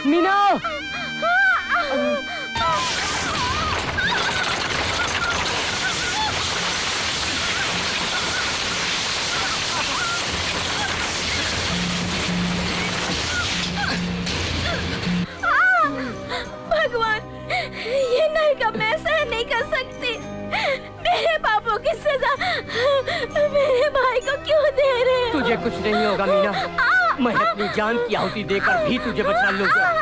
मीना, तुझे कुछ नहीं होगा मीना, मैं अपनी जान की आहुति देकर भी तुझे बचा लूंगा।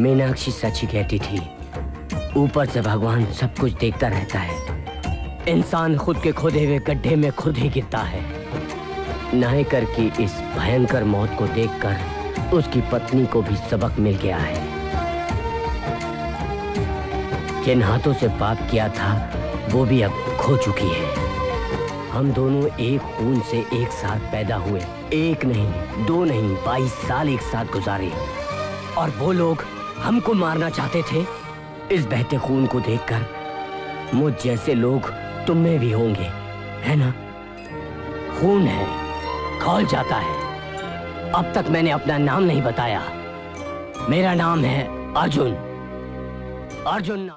मीनाक्षी सच ही कहती थी, ऊपर से भगवान सब कुछ देखता रहता है, इंसान खुद के खोदे हुए गड्ढे में खुद ही गिरता है। नायकर की इस भयंकर मौत को देखकर उसकी पत्नी को भी सबक मिल गया है। जिन हाथों से पाप किया था वो भी अब खो चुकी है। हम दोनों एक खून से एक साथ पैदा हुए, एक नहीं, दो नहीं, 22 साल एक साथ गुजारे, और वो लोग हमको मारना चाहते थे। इस बहते खून को देखकर मुझ जैसे लोग तुम में भी होंगे, है ना? खून है, खौल जाता है। अब तक मैंने अपना नाम नहीं बताया। मेरा नाम है अर्जुन। अर्जुन।